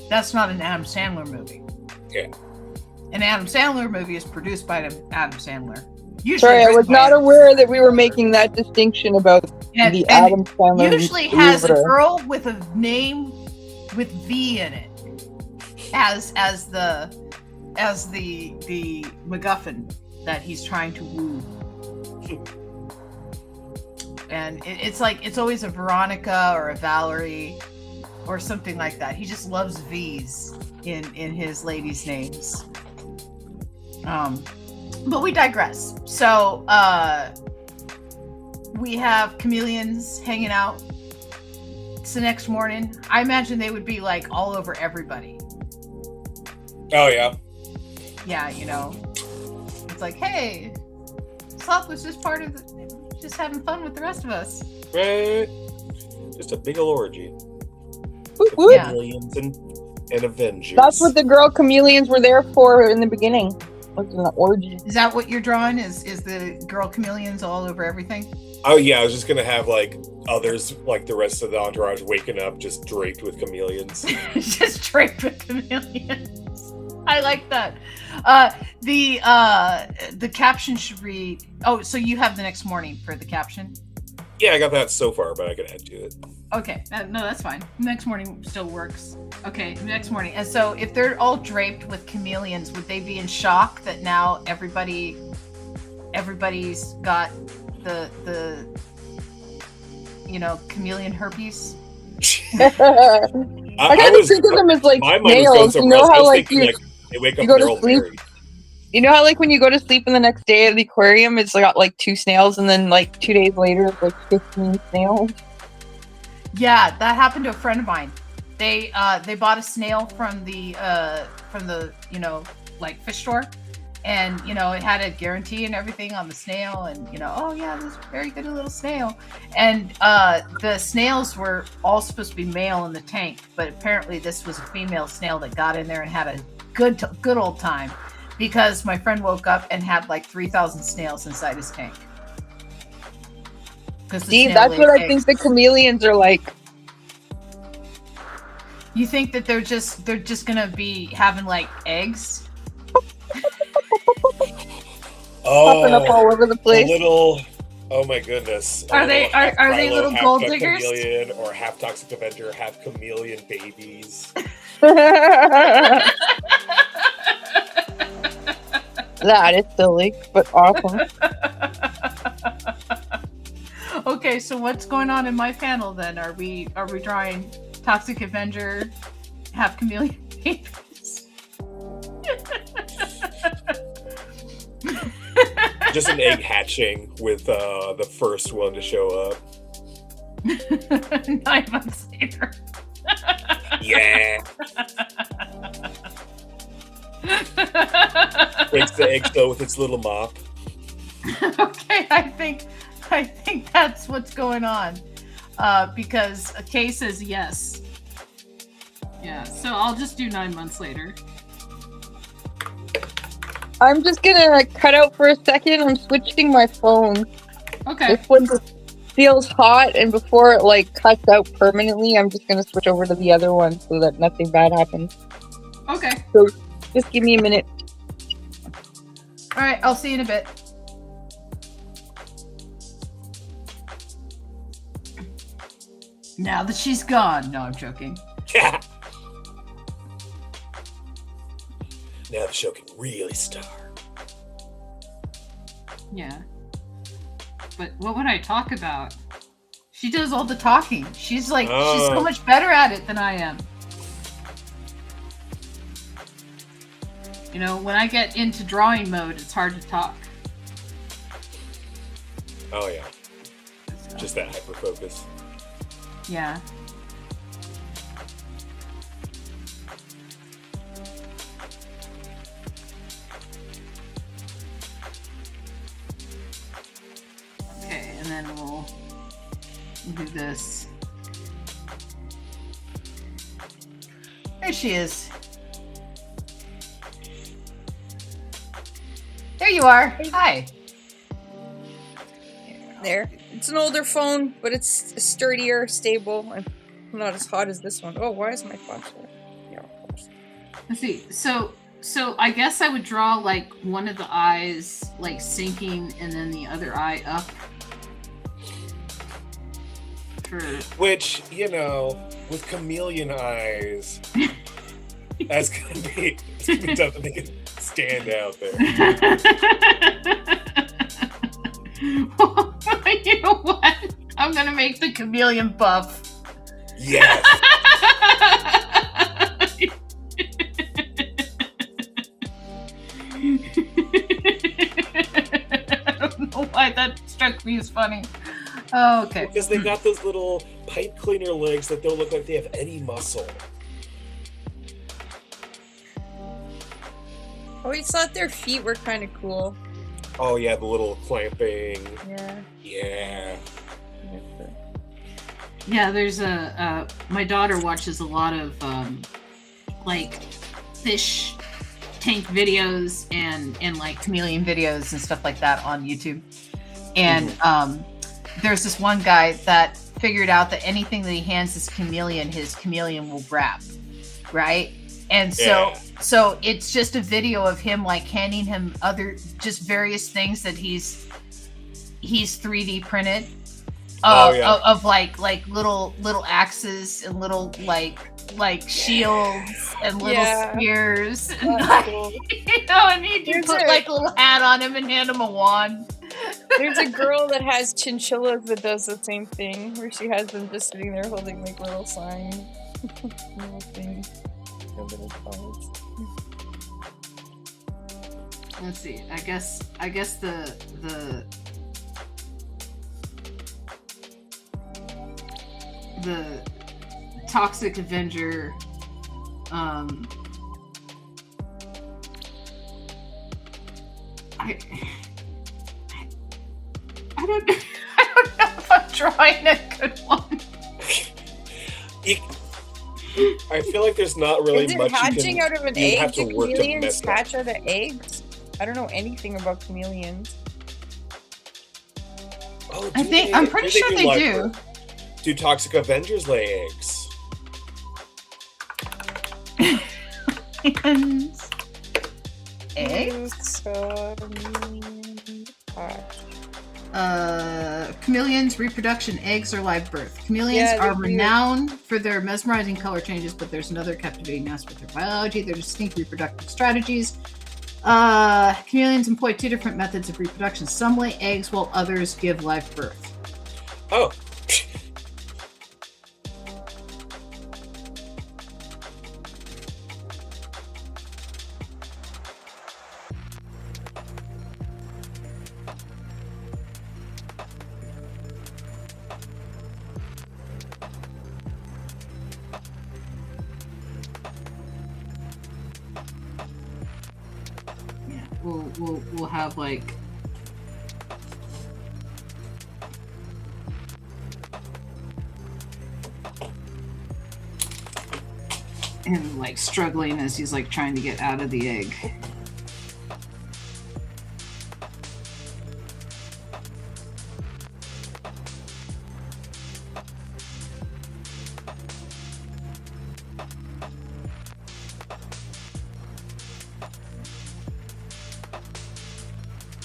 That's not an Adam Sandler movie. Yeah. An Adam Sandler movie is produced by Adam Sandler. Sorry, I was not aware that we were making that distinction about the Adam Sandler. Usually has a girl with a name with V in it as the MacGuffin that he's trying to woo. And it's always a Veronica or a Valerie or something like that. He just loves V's in his ladies' names. But we digress. So we have chameleons hanging out. It's the next morning. I imagine they would be like all over everybody. Oh, yeah. Yeah, it's like, hey, Sloth was just part of just having fun with the rest of us. Right. Just a big ol' orgy. Yeah. Chameleons and Avengers. That's what the girl chameleons were there for in the beginning. Was an orgy. Is that what you're drawing? Is the girl chameleons all over everything? Oh, yeah. I was just going to have others, like the rest of the entourage, waking up just draped with chameleons. Just draped with chameleons. I like that. The caption should read. Oh, so you have the next morning for the caption? Yeah, I got that so far, but I can add to it. Okay, no, that's fine. Next morning still works. Okay, next morning. And so, if they're all draped with chameleons, would they be in shock that now everybody's got the chameleon herpes? I kind of think of them as like snails. You know how they wake up you go to sleep. You know how when you go to sleep and the next day at the aquarium it's got 2 snails, and then 2 days later it's 15 snails. Yeah, that happened to a friend of mine. They bought a snail from the fish store, and it had a guarantee and everything on the snail, and oh yeah, this is a very good little snail. And the snails were all supposed to be male in the tank, but apparently this was a female snail that got in there and had a good old time, because my friend woke up and had 3,000 snails inside his tank. See, that's what I think the chameleons are like. You think that they're just gonna be having eggs? popping up all over the A place. little. Oh my goodness! Are they little half gold diggers? Chameleon or half Toxic Avenger, half chameleon babies. That is silly, but awesome. Okay, so what's going on in my panel then? Are we drawing Toxic Avenger, half chameleon babies? Just an egg hatching with the first one to show up. 9 months later. Yeah. Breaks the eggshell with its little mop. Okay, I think that's what's going on. Because Kay says yes. Yeah, so I'll just do 9 months later. I'm just gonna cut out for a second. I'm switching my phone. Okay. This one just feels hot, and before it like cuts out permanently, I'm just gonna switch over to the other one so that nothing bad happens. Okay. So just give me a minute. All right, I'll see you in a bit. Now that she's gone. No, I'm joking. Yeah. Now the show can really start. Yeah. But what would I talk about? She does all the talking. She's like, she's so much better at it than I am. You know, when I get into drawing mode, it's hard to talk. Oh yeah. So, Just that hyper focus. yeah. Okay, and then we'll do this. There she is. There you are. Hi. There. It's an older phone, but it's sturdier, stable, and not as hot as this one. Oh, why is my flashlight? Yeah, of course. Let's see. So I guess I would draw like one of the eyes like sinking and then the other eye up. Which, you know, with chameleon eyes, it's gonna be tough to make it stand out there. You know what? I'm gonna make the chameleon buff. Yes. I don't know why that struck me as funny. Oh, okay. Because they've got those little pipe cleaner legs that don't look like they have any muscle. I always thought their feet were kind of cool. Oh yeah, the little clamping. Yeah. Yeah. Yeah, there's my daughter watches a lot of like fish tank videos and like chameleon videos and stuff like that on YouTube. And there's this one guy that figured out that anything that he hands his chameleon will grab, right? And so it's just a video of him like handing him other just various things that he's 3D printed of like little axes and little like shields and little spears and Cool. you know, and he can put like a little hat on him and hand him a wand. There's a girl that has chinchillas that does the same thing, where she has them just sitting there holding like little signs, little things, little cards. Let's see. I guess the Toxic Avenger I don't know if I'm drawing a good one. I feel like there's not really Is it much hatching out of an egg? have to Do work to chameleons mess up. hatch out of eggs? I don't know anything about chameleons. Oh, I'm pretty sure they like do. Do Toxic Avengers lay eggs? And eggs? Chameleons. Chameleons, reproduction, eggs, or live birth. Chameleons are renowned for their mesmerizing color changes, but there's another captivating aspect of their biology: their distinct reproductive strategies. Chameleons employ 2 different methods of reproduction. Some lay eggs while others give live birth. Oh. We'll have like him like struggling as he's like trying to get out of the egg.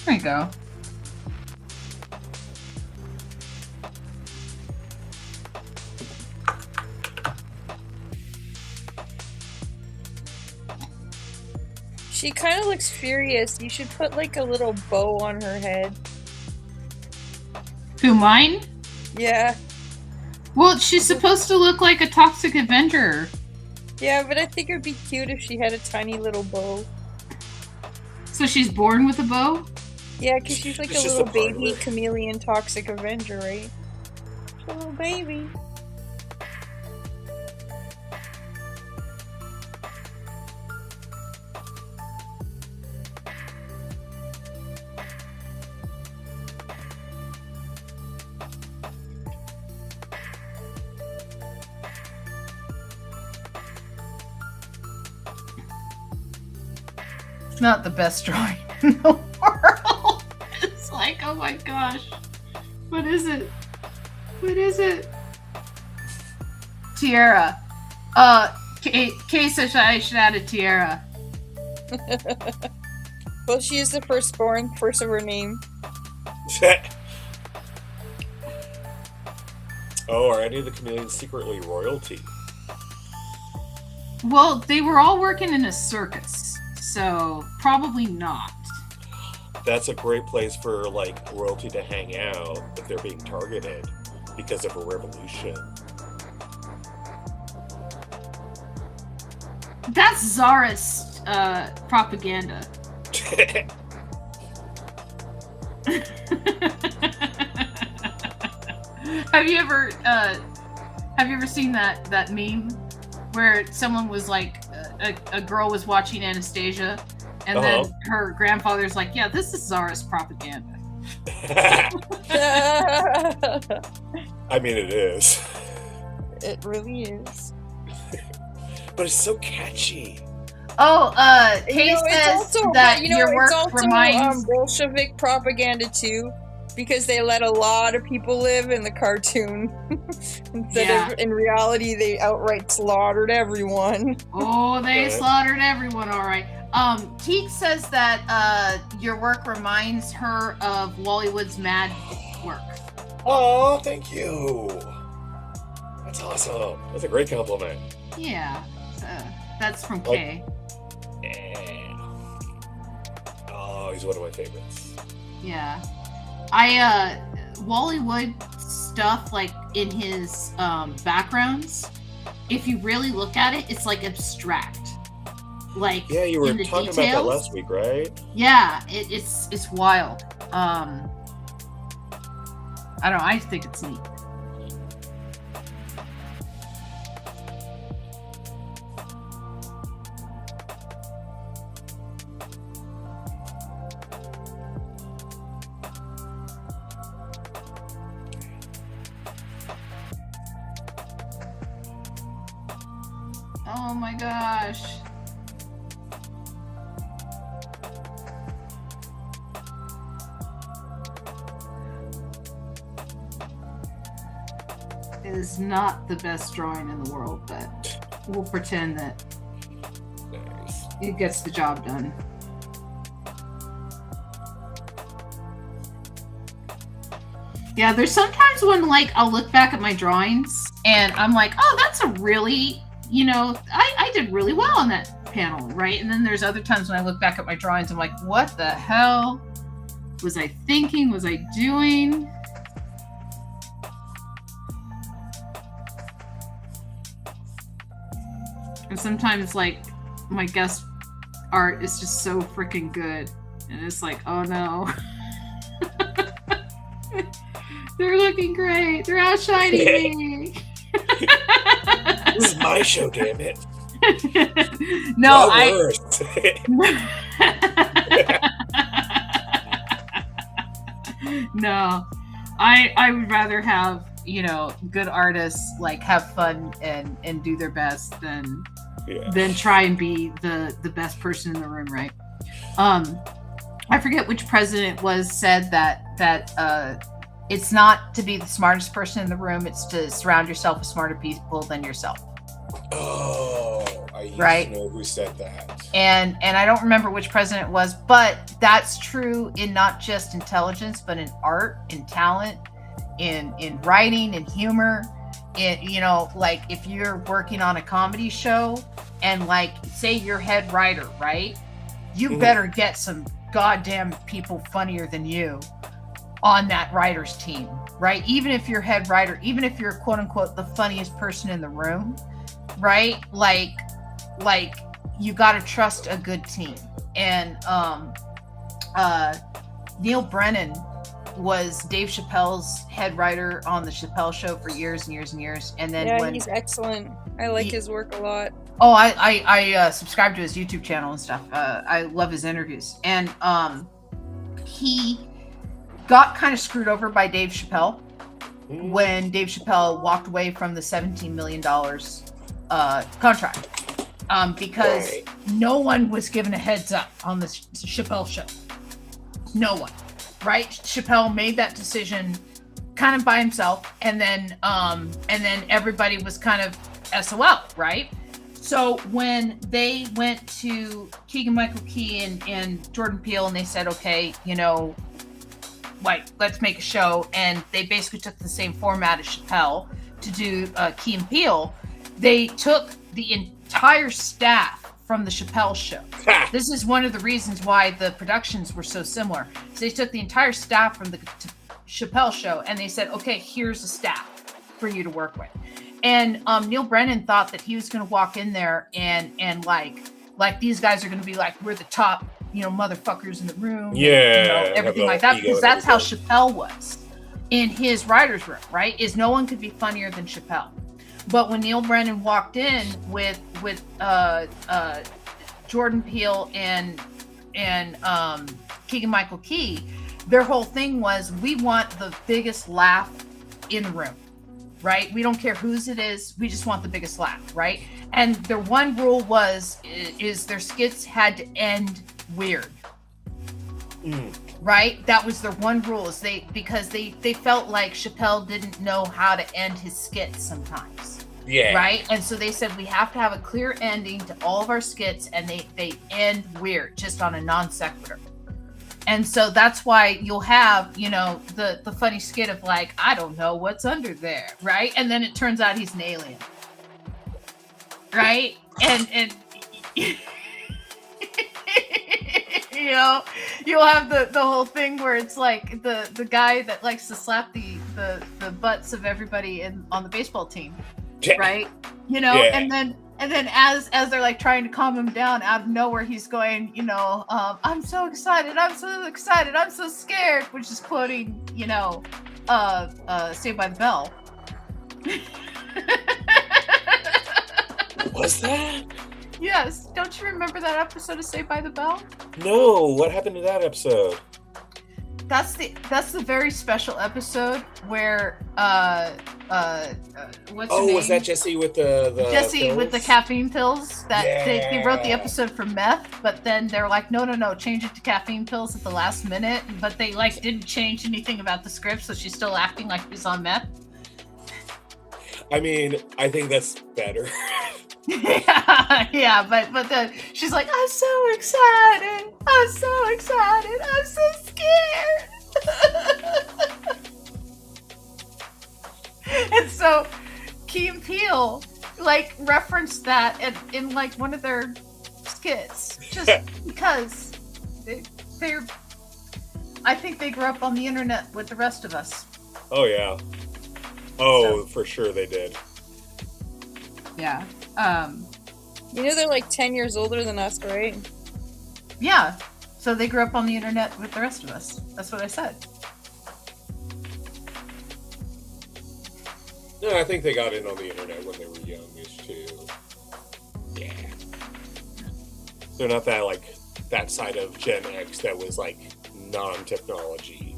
There you go. She kind of looks furious. You should put like a little bow on her head. Who, mine? Yeah. Well, she's supposed to look like a toxic Avenger. Yeah, but I think it'd be cute if she had a tiny little bow. So she's born with a bow? Yeah, because she's like a little baby chameleon toxic Avenger, right? She's a little baby. It's not the best drawing in the world. It's like, oh my gosh. What is it? What is it? Tiara. Kay says I should add a tiara. Well, she is the firstborn, first of her name. Oh, are any of the chameleons secretly royalty? Well, they were all working in a circus, so probably not. That's a great place for, like, royalty to hang out if they're being targeted because of a revolution. That's Czarist propaganda. Have you ever seen that meme where someone was like a girl was watching Anastasia and then her grandfather's like, yeah, this is Czarist propaganda. I mean, it is. It really is. But it's so catchy. Oh, Kay says that your work reminds Bolshevik propaganda too, because they let a lot of people live in the cartoon instead of in reality they outright slaughtered everyone. Oh, they slaughtered everyone, all right. Teak says that your work reminds her of Wallywood's Mad work. Oh, thank you. That's awesome. That's a great compliment. Yeah, that's from Kay. Yeah. Oh, he's one of my favorites. Yeah. Wallywood stuff, like, in his backgrounds, if you really look at it, it's, like, abstract. Like, yeah, you were in the talking details, about that last week, right? Yeah, it's wild. I don't know, I think it's neat. Oh my gosh. It is not the best drawing in the world, but we'll pretend that it gets the job done. Yeah, there's sometimes when like I'll look back at my drawings and I'm like, oh, that's a really, I did really well on that panel, right? And then there's other times when I look back at my drawings, I'm like, what the hell was I thinking? Was I doing? And sometimes like my guest art is just so freaking good. And it's like, oh no. They're looking great. They're outshining me. This is my show, damn it. No, No, I would rather have, good artists like have fun and do their best than try and be the best person in the room, right? I forget which president said that it's not to be the smartest person in the room, it's to surround yourself with smarter people than yourself. Oh, I used right? to know who said that. And I don't remember which president it was, but that's true in not just intelligence, but in art, in talent, in writing, in humor. Like if you're working on a comedy show and like say you're head writer, right? You better get some goddamn people funnier than you on that writer's team, right? Even if you're head writer, even if you're quote unquote the funniest person in the room, right? Like you got to trust a good team. And Neil Brennan was Dave Chappelle's head writer on the Chappelle Show for years and years and years. And then he's excellent. I like his work a lot. Oh, I subscribe to his YouTube channel and stuff. I love his interviews. And he got kind of screwed over by Dave Chappelle when Dave Chappelle walked away from the $17 million contract because no one was given a heads up on the Chappelle Show. No one, right? Chappelle made that decision kind of by himself, and then everybody was kind of SOL, right? So when they went to Keegan-Michael Key and Jordan Peele and they said, okay, let's make a show, and they basically took the same format as Chappelle to do Key and Peele, they took the entire staff from the Chappelle Show. This is one of the reasons why the productions were so similar. So they took the entire staff from the Chappelle Show and they said, okay, here's a staff for you to work with. And Neil Brennan thought that he was going to walk in there and like these guys are going to be like, we're the top, motherfuckers in the room. Yeah. Everything like that, because that's how Chappelle was in his writer's room, right? Is no one could be funnier than Chappelle. But when Neil Brennan walked in with Jordan Peele and Keegan-Michael Key, their whole thing was, we want the biggest laugh in the room, right? We don't care whose it is. We just want the biggest laugh, right? And their one rule is their skits had to end weird. Right? That was their one rule, is because they felt like Chappelle didn't know how to end his skits sometimes. Yeah. Right? And so they said we have to have a clear ending to all of our skits, and they end weird, just on a non sequitur. And so that's why you'll have, the funny skit of like, I don't know what's under there, right? And then it turns out he's an alien. Right? And you'll have the whole thing where it's like the guy that likes to slap the butts of everybody on the baseball team, right? And then as they're like trying to calm him down, out of nowhere he's going, I'm so excited, I'm so scared, which is quoting, Saved by the Bell. Was that? Yes. Don't you remember that episode of Saved by the Bell? No. What happened to that episode? That's the very special episode where what's her name? Was that Jesse with the Jesse pills? with the caffeine pills? That they wrote the episode for meth, but then they're like, no, change it to caffeine pills at the last minute. But they didn't change anything about the script, so she's still acting like she's on meth. I mean, I think that's better. yeah, but then she's like, I'm so excited, I'm so scared. And so Key and Peele like referenced that in like one of their skits, just because they're. I think they grew up on the internet with the rest of us. Oh yeah. Oh, so, for sure they did. Yeah. You know they're like 10 years older than us, right? Yeah. So they grew up on the internet with the rest of us. That's what I said. No, I think they got in on the internet when they were youngish too. Yeah. They're not that like that side of Gen X that was like non-technology.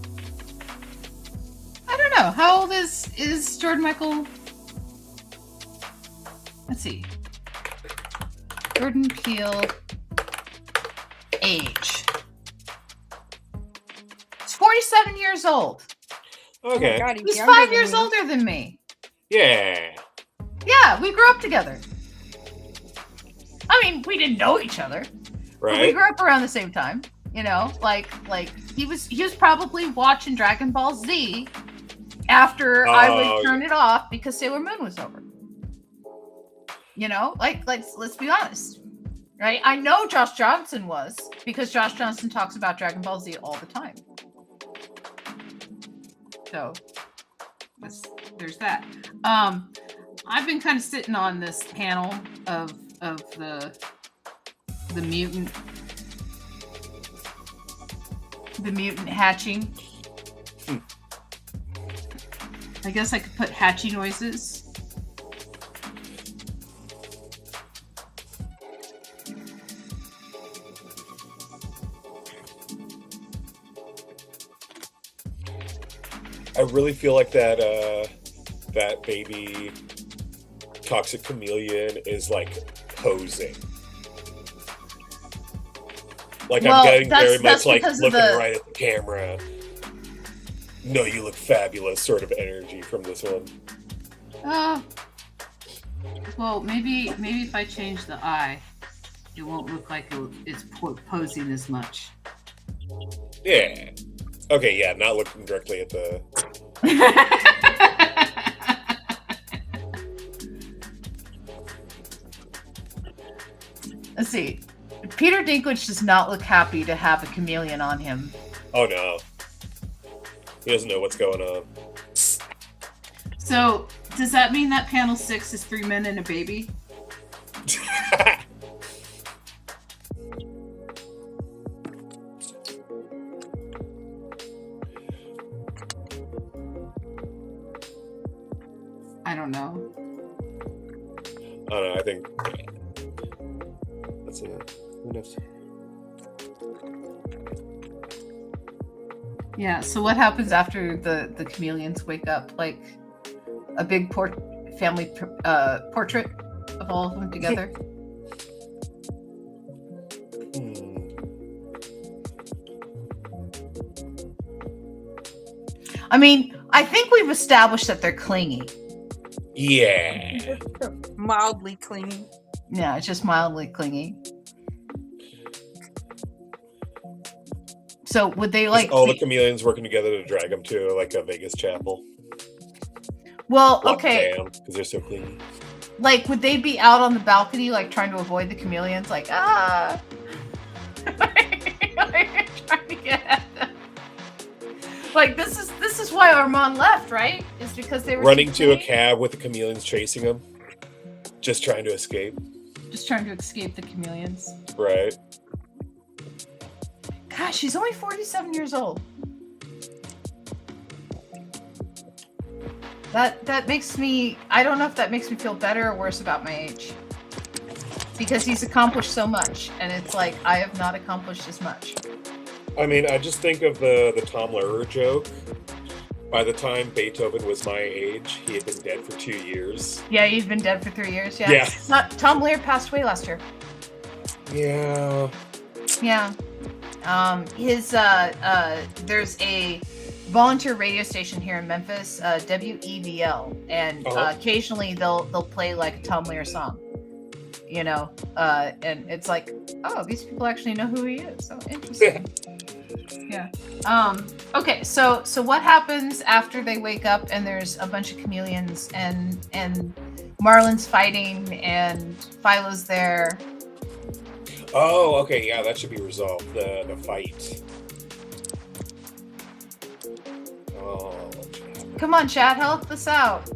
I don't know. How old is Jordan Michael? Let's see. Jordan Peele age. He's 47 years old. Okay. Oh God, he's 5 years older than me. Yeah. Yeah, we grew up together. I mean, we didn't know each other. Right. But we grew up around the same time. You know, like he was probably watching Dragon Ball Z after I would turn it off because Sailor Moon was over. You know, like let's be honest, right? I know Josh Johnson was, because Josh Johnson talks about Dragon Ball Z all the time. So there's that. I've been kind of sitting on this panel of the mutant hatching. I guess I could put hatchy noises. I really feel like that baby toxic chameleon is like posing. Like I'm getting very much like looking right at the camera. No, you look fabulous sort of energy from this one. Well, maybe if I change the eye, it won't look like it's posing as much. Yeah. Okay, yeah, not looking directly at the... Let's see. Peter Dinklage does not look happy to have a chameleon on him. Oh, no. He doesn't know what's going on. So, does that mean that panel 6 is 3 men and a baby? I don't know. I don't know, I think... Let's see. Who knows? Yeah, so what happens after the chameleons wake up? Like a big family portrait of all of them together? I mean, I think we've established that they're clingy. Yeah. Mildly clingy. Yeah, it's just mildly clingy. So would they like all the chameleons working together to drag them to like a Vegas chapel? Well, okay. Because they're so clingy. Like, would they be out on the balcony, like trying to avoid the chameleons? Like, trying to get at them. Like, this is why Armand left, right? Is because they were running to a cab with the chameleons chasing them, just trying to escape. Just trying to escape the chameleons. Right. Gosh, she's only 47 years old. That makes me... I don't know if that makes me feel better or worse about my age. Because he's accomplished so much, and it's like, I have not accomplished as much. I mean, I just think of the Tom Lehrer joke. By the time Beethoven was my age, he had been dead for 2 years. Yeah, he'd been dead for 3 years, yeah. Yeah. Tom Lehrer passed away last year. Yeah. Yeah. There's a volunteer radio station here in Memphis, WEVL, and occasionally they'll play like a Tom Lehrer song, you know, and it's like, oh, these people actually know who he is. So interesting. Yeah. Okay. So what happens after they wake up and there's a bunch of chameleons and Marlon's fighting and Philo's there? Oh, okay. Yeah, that should be resolved. The fight. Oh. Come on, chat, help us out.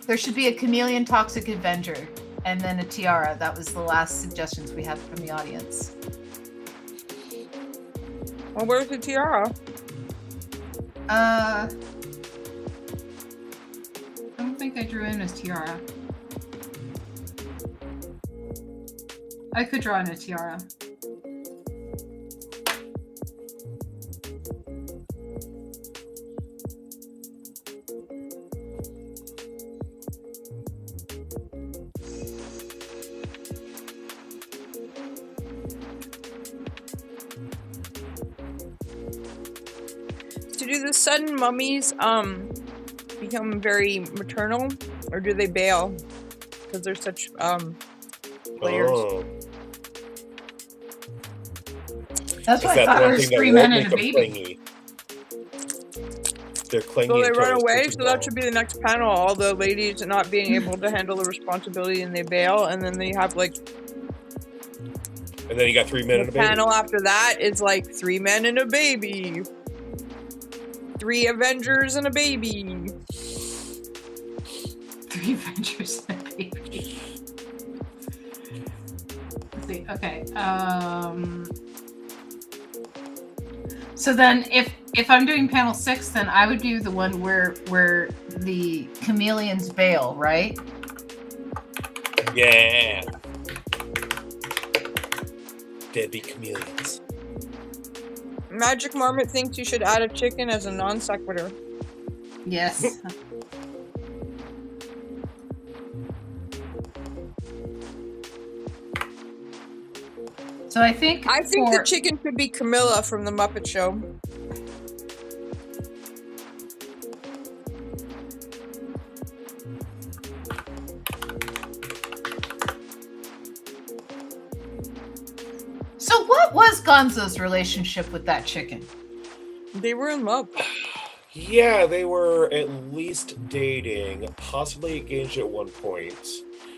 There should be a chameleon toxic Avenger and then a tiara. That was the last suggestions we had from the audience. Well, where's the tiara? I don't think I drew in a tiara. I could draw in a tiara. So do the sudden mummies become very maternal, or do they bail because they're such players? Oh. That's why I thought it was 3 men and a baby. Clingy? They're clingy. So they run away. So that should be the next panel. All the ladies not being able to handle the responsibility and they bail, and then they have like. And then you got 3 men and a baby. The panel after that is like 3 men and a baby. 3 Avengers and a baby. 3 Avengers and a baby. Let's see. Okay. So then, if I'm doing panel 6, then I would do the one where the chameleons bail, right? Yeah. Deadbeat chameleons. Magic Marmot thinks you should add a chicken as a non sequitur. Yes. So I think the chicken could be Camilla from the Muppet Show. So what was Gonzo's relationship with that chicken? They were in love. Yeah, they were at least dating, possibly engaged at one point.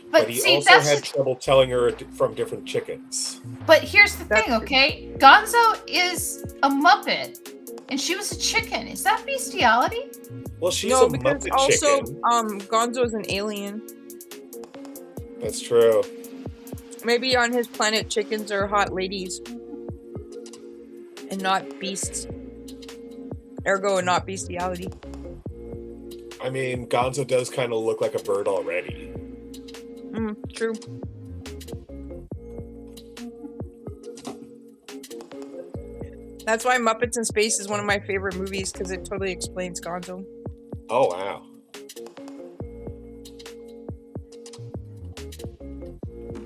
But he also had trouble telling her from different chickens. But here's the thing, okay? Gonzo is a Muppet, and she was a chicken. Is that bestiality? Well, she's a Muppet chicken. Gonzo is an alien. That's true. Maybe on his planet, chickens are hot ladies. And not beasts. Ergo, not bestiality. I mean, Gonzo does kind of look like a bird already. True. That's why Muppets in Space is one of my favorite movies, because it totally explains Gonzo. Oh, wow.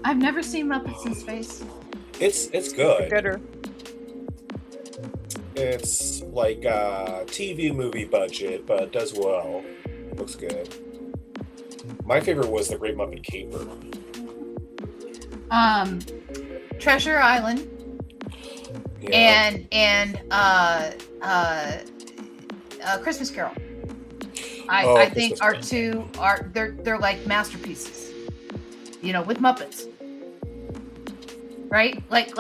I've never seen Muppets in Space. It's good. Gooder. It's like a TV movie budget, but it does well. Looks good. My favorite was The Great Muppet Caper. Treasure Island. Yeah. And Christmas Carol. I think our two are they're like masterpieces. You know, with Muppets. Right? Like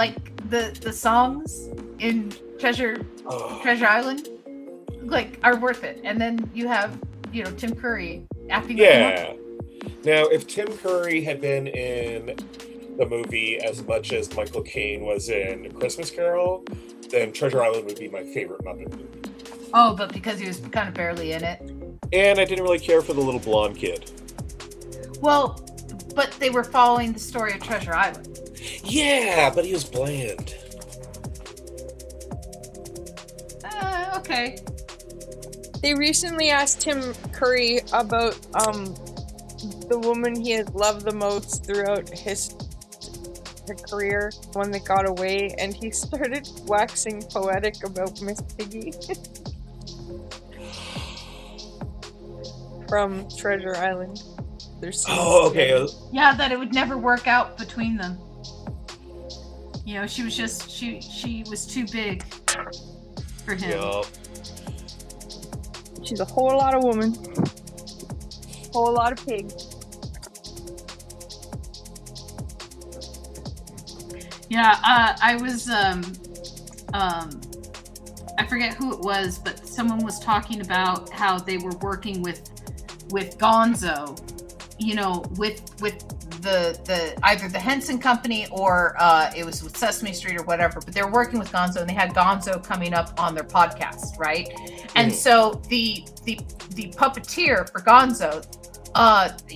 the songs in Treasure Island like are worth it. And then you have, you know, Tim Curry acting like a Muppet. Now, if Tim Curry had been in the movie as much as Michael Caine was in Christmas Carol, then Treasure Island would be my favorite Muppet movie. Oh, but because he was kind of barely in it. And I didn't really care for the little blonde kid. Well, but they were following the story of Treasure Island. Yeah, but he was bland. Okay. They recently asked Tim Curry about the woman he has loved the most throughout his career, one that got away, and he started waxing poetic about Miss Piggy from Treasure Island. Oh, okay. Yeah, that it would never work out between them. You know, she was just she was too big for him. Yup. She's a whole lot of woman. Whole lot of pig. Yeah, I was I forget who it was, but someone was talking about how they were working with Gonzo, you know, with the either the Henson Company or it was with Sesame Street or whatever, but they were working with Gonzo and they had Gonzo coming up on their podcast, right? And so the puppeteer for Gonzo,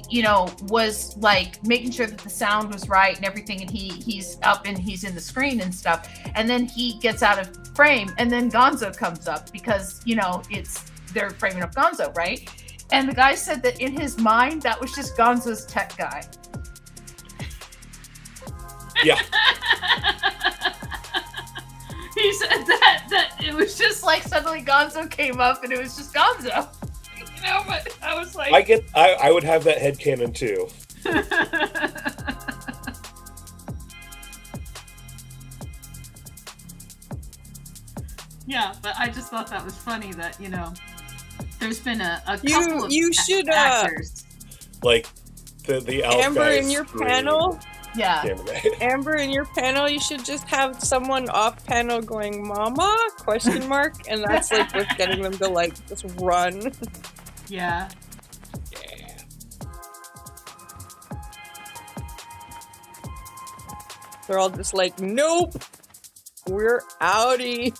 you know, was like making sure that the sound was right and everything, and he's up and he's in the screen and stuff, and then he gets out of frame and then Gonzo comes up because, you know, they're framing up Gonzo, right? And the guy said that in his mind that was just Gonzo's tech guy. Yeah. He said that it was just like suddenly Gonzo came up and it was just Gonzo. You know, but I was like, I would have that headcanon too. Yeah, but I just thought that was funny that, you know, there's been a couple of actors. Like the elf Amber guys in your scream. panel. Yeah. Amber, in your panel, you should just have someone off panel going, "Mama?" ? And that's like what's getting them to like just run. Yeah. Yeah. They're all just like, "Nope, we're outie."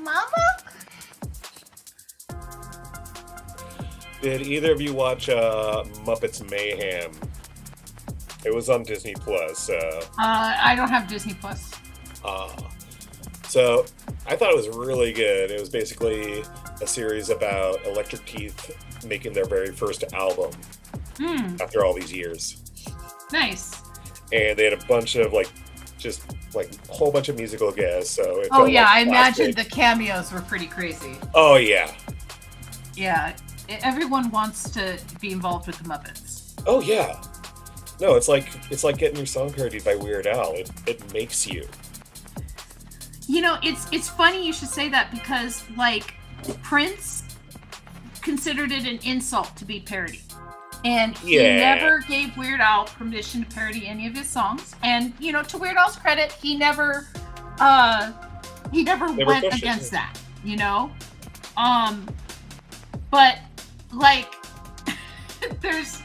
Mama? Did either of you watch Muppets Mayhem? It was on Disney Plus. I don't have Disney Plus. So I thought it was really good. It was basically a series about Electric Teeth making their very first album after all these years. Nice. And they had a bunch of just a whole bunch of musical guests. So it Oh felt yeah, like I classic. imagine the cameos were pretty crazy. Oh yeah. Yeah, everyone wants to be involved with the Muppets. Oh yeah. No, it's like getting your song parodied by Weird Al. It makes you. You know, it's funny you should say that because like Prince considered it an insult to be parodied. And he never gave Weird Al permission to parody any of his songs. And, you know, to Weird Al's credit, he never went against that, you know? But, like, there's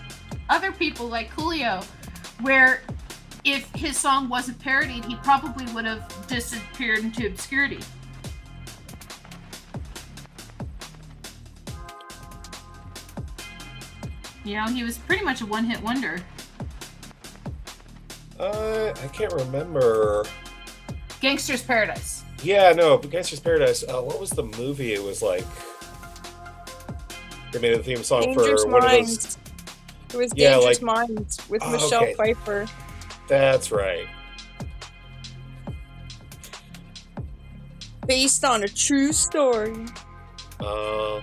other people like Coolio, where if his song wasn't parodied, he probably would have disappeared into obscurity. You know, he was pretty much a one-hit wonder. I can't remember. Gangster's Paradise. Yeah, no, but Gangster's Paradise. What was the movie? It was like they made a theme song Dangerous for one Minds. of those. It was Dangerous Minds with Michelle okay. Pfeiffer. That's right. Based on a true story. I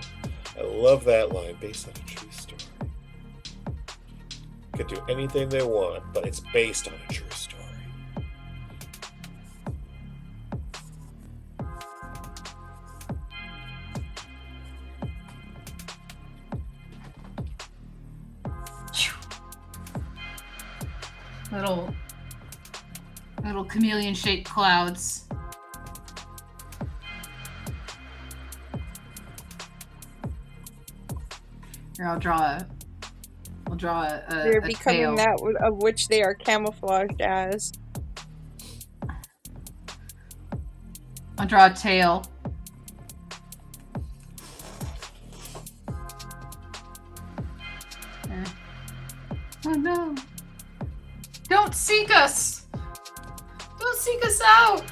love that line. Based on a true story. Could do anything they want, but it's based on a true story. Little chameleon-shaped clouds. Here, I'll draw a They're becoming tail. that of which they are camouflaged as. I'll draw a tail. There. Oh no! Don't seek us! Don't seek us out!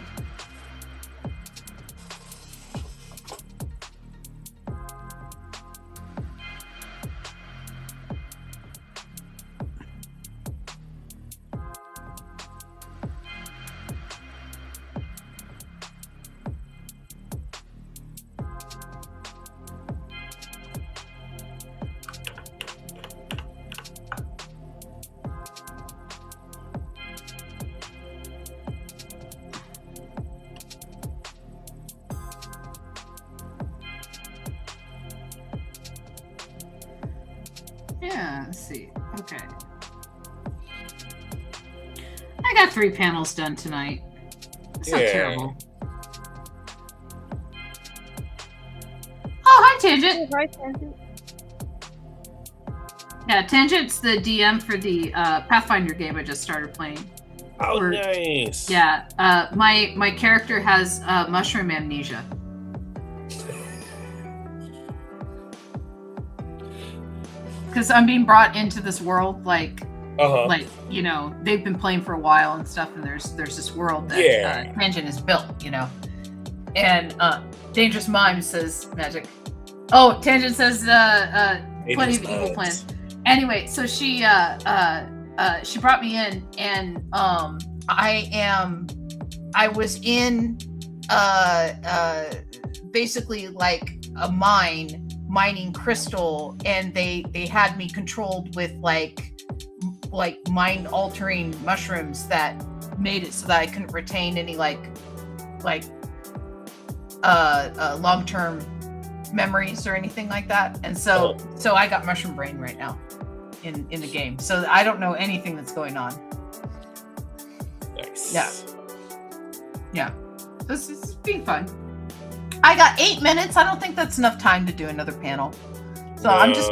Yeah, let's see. Okay. I got 3 panels done tonight. It's not terrible. Oh, hi, Tangent. Hi, Tangent. Yeah, Tangent's the DM for the Pathfinder game I just started playing. Oh, nice. Yeah, my character has mushroom amnesia. Because I'm being brought into this world, like you know, they've been playing for a while and stuff, and there's this world that Tangent has built, you know. And Dangerous Mime says magic. Oh, Tangent says plenty of evil plans. Anyway, so she brought me in, and I was in basically like a mining crystal, and they had me controlled with like mind altering mushrooms that made it so that I couldn't retain any like long-term memories or anything like that. And so I got mushroom brain right now in the game, so I don't know anything that's going on. Nice. Yeah, this is being fun. I got 8 minutes. I don't think that's enough time to do another panel, so I'm just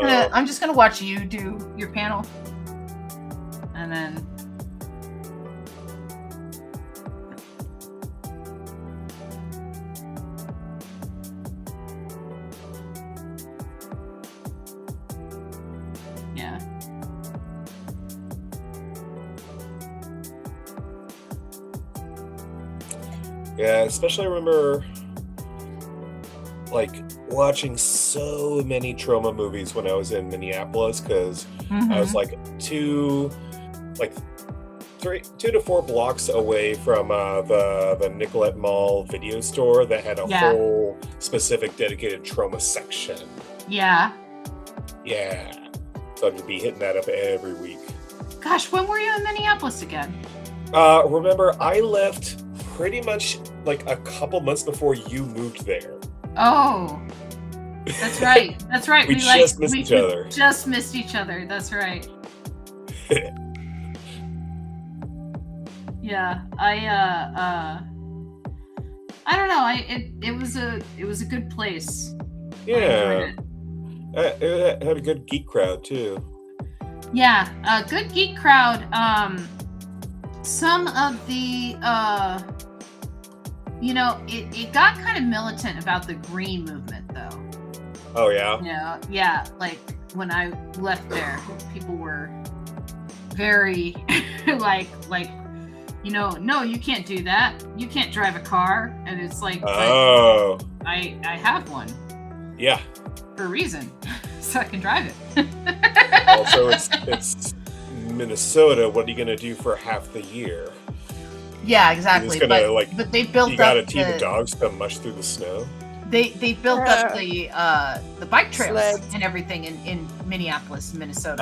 gonna watch you do your panel, and then yeah, especially I remember like watching so many trauma movies when I was in Minneapolis, because I was like 2 to 4 blocks away from the Nicolette Mall video store that had a whole specific dedicated trauma section. Yeah. So I'd be hitting that up every week. Gosh, when were you in Minneapolis again? Remember, I left pretty much like a couple months before you moved there. Oh, that's right. That's right. we just missed each other. Just missed each other. That's right. Yeah, I don't know. It was a good place. Yeah, it had a good geek crowd too. Yeah, a good geek crowd. Some of the you know, it got kind of militant about the green movement, though. Oh yeah. Yeah. Like when I left there, people were very like, you know, no, you can't do that. You can't drive a car, and it's like, oh, I have one. Yeah. For a reason, so I can drive it. Also, it's Minnesota. What are you gonna do for half the year? Yeah, exactly. But they built up. You got a team of dogs to mush through the snow. They built up the bike trails and everything in Minneapolis, Minnesota.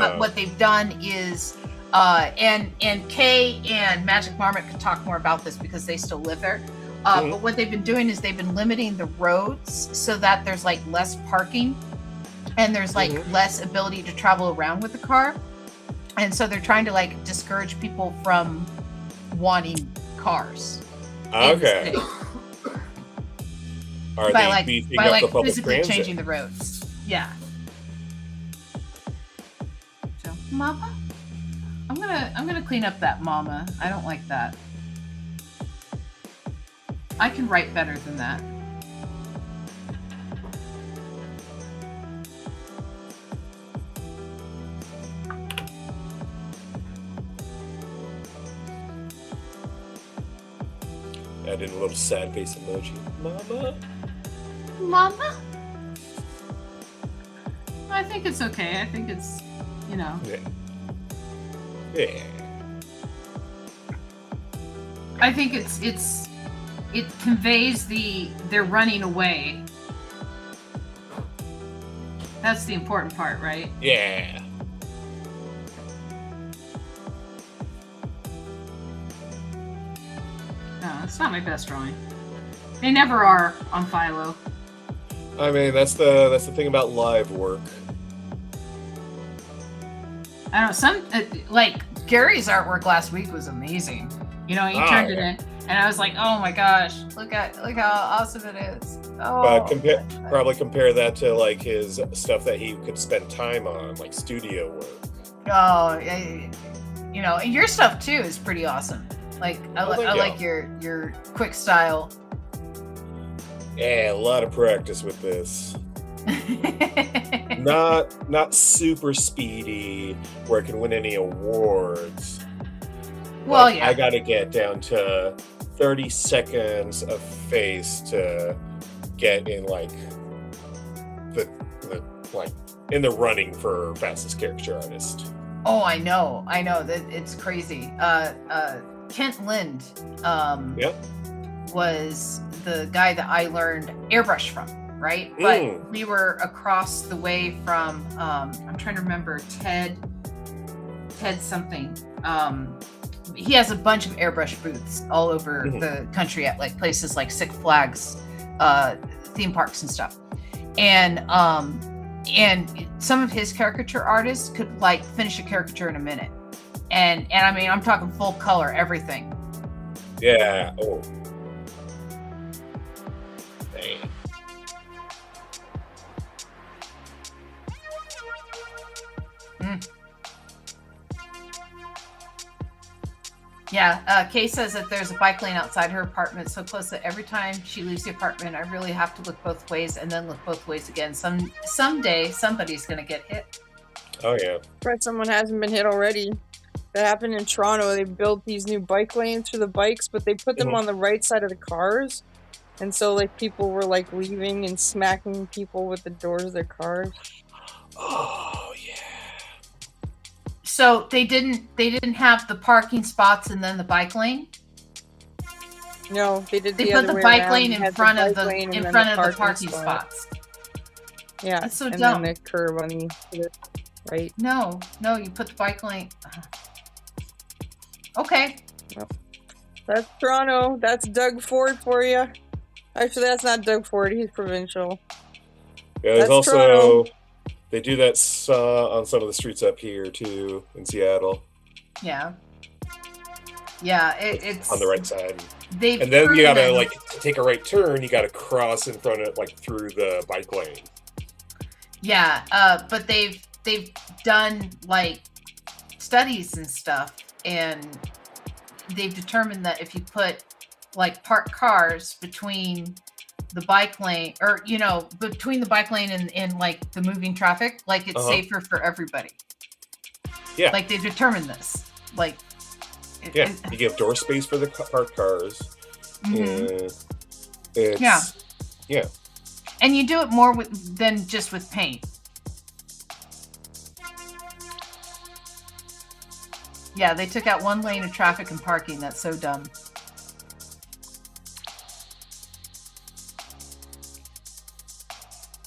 But what they've done is, and Kay and Magic Marmot can talk more about this because they still live there. But what they've been doing is they've been limiting the roads so that there's like less parking, and there's like less ability to travel around with the car, and so they're trying to like discourage people from wanting cars. Okay. Are by they beefing by up the public physically transit? changing the roads. Yeah. So, Mama, I'm gonna clean up that Mama. I don't like that. I can write better than that. Add in a little sad face emoji. Mama? I think it's okay. I think it's, you know. Yeah. I think it conveys they're running away. That's the important part, right? Yeah. No, it's not my best drawing. They never are on Philo. I mean, that's the thing about live work. I don't know, some like Gary's artwork last week was amazing. You know, he turned it in, and I was like, oh my gosh, look how awesome it is. Oh, but probably compare that to like his stuff that he could spend time on, like studio work. Oh, you know, your stuff too is pretty awesome. Like I like your quick style. Yeah, a lot of practice with this. not super speedy where I can win any awards. Well, like, I gotta get down to 30 seconds of face to get in like the like in the running for fastest caricature artist. Oh, I know that it's crazy. Kent Lind was the guy that I learned airbrush from, right? But we were across the way from I'm trying to remember Ted something. He has a bunch of airbrush booths all over the country at like places like Six Flags, theme parks and stuff. And some of his caricature artists could like finish a caricature in a minute. And I mean, I'm talking full color, everything. Yeah. Oh. Dang. Yeah, Kay says that there's a bike lane outside her apartment so close that every time she leaves the apartment, I really have to look both ways and then look both ways again. Someday somebody's gonna get hit. Oh yeah. But someone hasn't been hit already. That happened in Toronto. They built these new bike lanes for the bikes, but they put them on the right side of the cars. And so like people were like leaving and smacking people with the doors of their cars. Oh yeah. So they didn't have the parking spots and then the bike lane? No, they did. They put the bike lane in front of the parking spots. Yeah, that's so and dumb. Then the curb on the right. No, you put the bike lane. Okay. Well, that's Toronto. That's Doug Ford for you. Actually, that's not Doug Ford. He's provincial. Yeah, there's that's also Toronto. They do that on some of the streets up here too in Seattle. Yeah, it's on the right side. And then you gotta like to take a right turn. You gotta cross in front of like through the bike lane. Yeah, but they've done like studies and stuff, and they've determined that if you put like parked cars between the bike lane, or between the bike lane and like the moving traffic, like it's safer for everybody. Yeah, like they've determined this. Like, you give door space for the parked cars. Yeah, and you do it more than just with paint. Yeah, they took out one lane of traffic and parking. That's so dumb.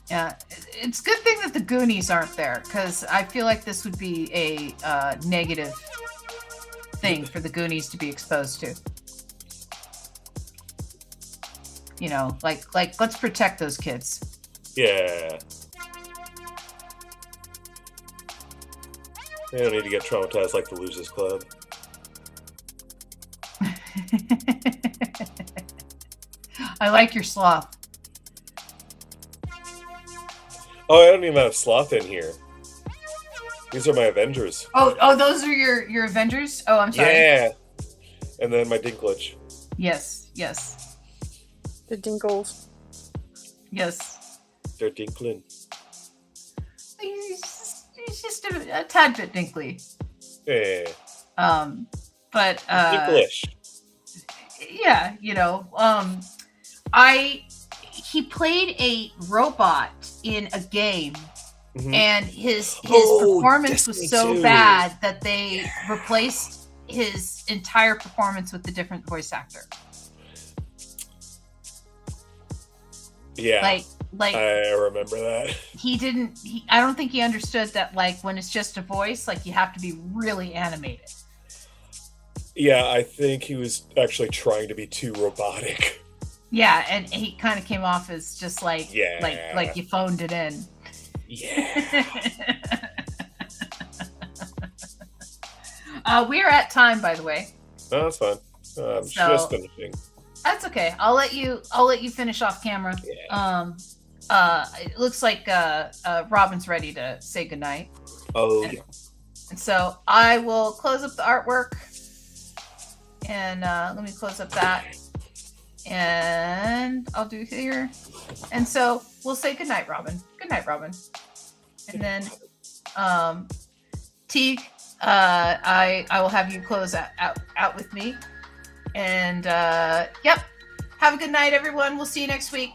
Yeah, it's a good thing that the Goonies aren't there, because I feel like this would be a negative thing for the Goonies to be exposed to. Like let's protect those kids. Yeah. They don't need to get traumatized like the Losers Club. I like your sloth. Oh, I don't even have Sloth in here. These are my Avengers. Oh, those are your Avengers? Oh, I'm sorry. Yeah. And then my Dinklage. Yes. The Dinkles. Yes. They're Dinklin. He's just a tad bit dinkly. Yeah. But Dinklish. Yeah, he played a robot in a game, and his performance was so bad that they replaced his entire performance with a different voice actor. Yeah. Like I remember that. I don't think he understood that, like, when it's just a voice, like, you have to be really animated. Yeah, I think he was actually trying to be too robotic. Yeah, and he kind of came off as just like you phoned it in. Yeah. We are at time, by the way. No, that's fine. I'm So- just finishing. That's okay. I'll let you finish off camera. Yeah. It looks like Robin's ready to say goodnight. Oh, And- yeah. And so I will close up the artwork. And let me close up that. And I'll do here. And so we'll say goodnight, Robin. Good night, Robin. And then Teague, I will have you close out with me. And yep. Have a good night, everyone. We'll see you next week.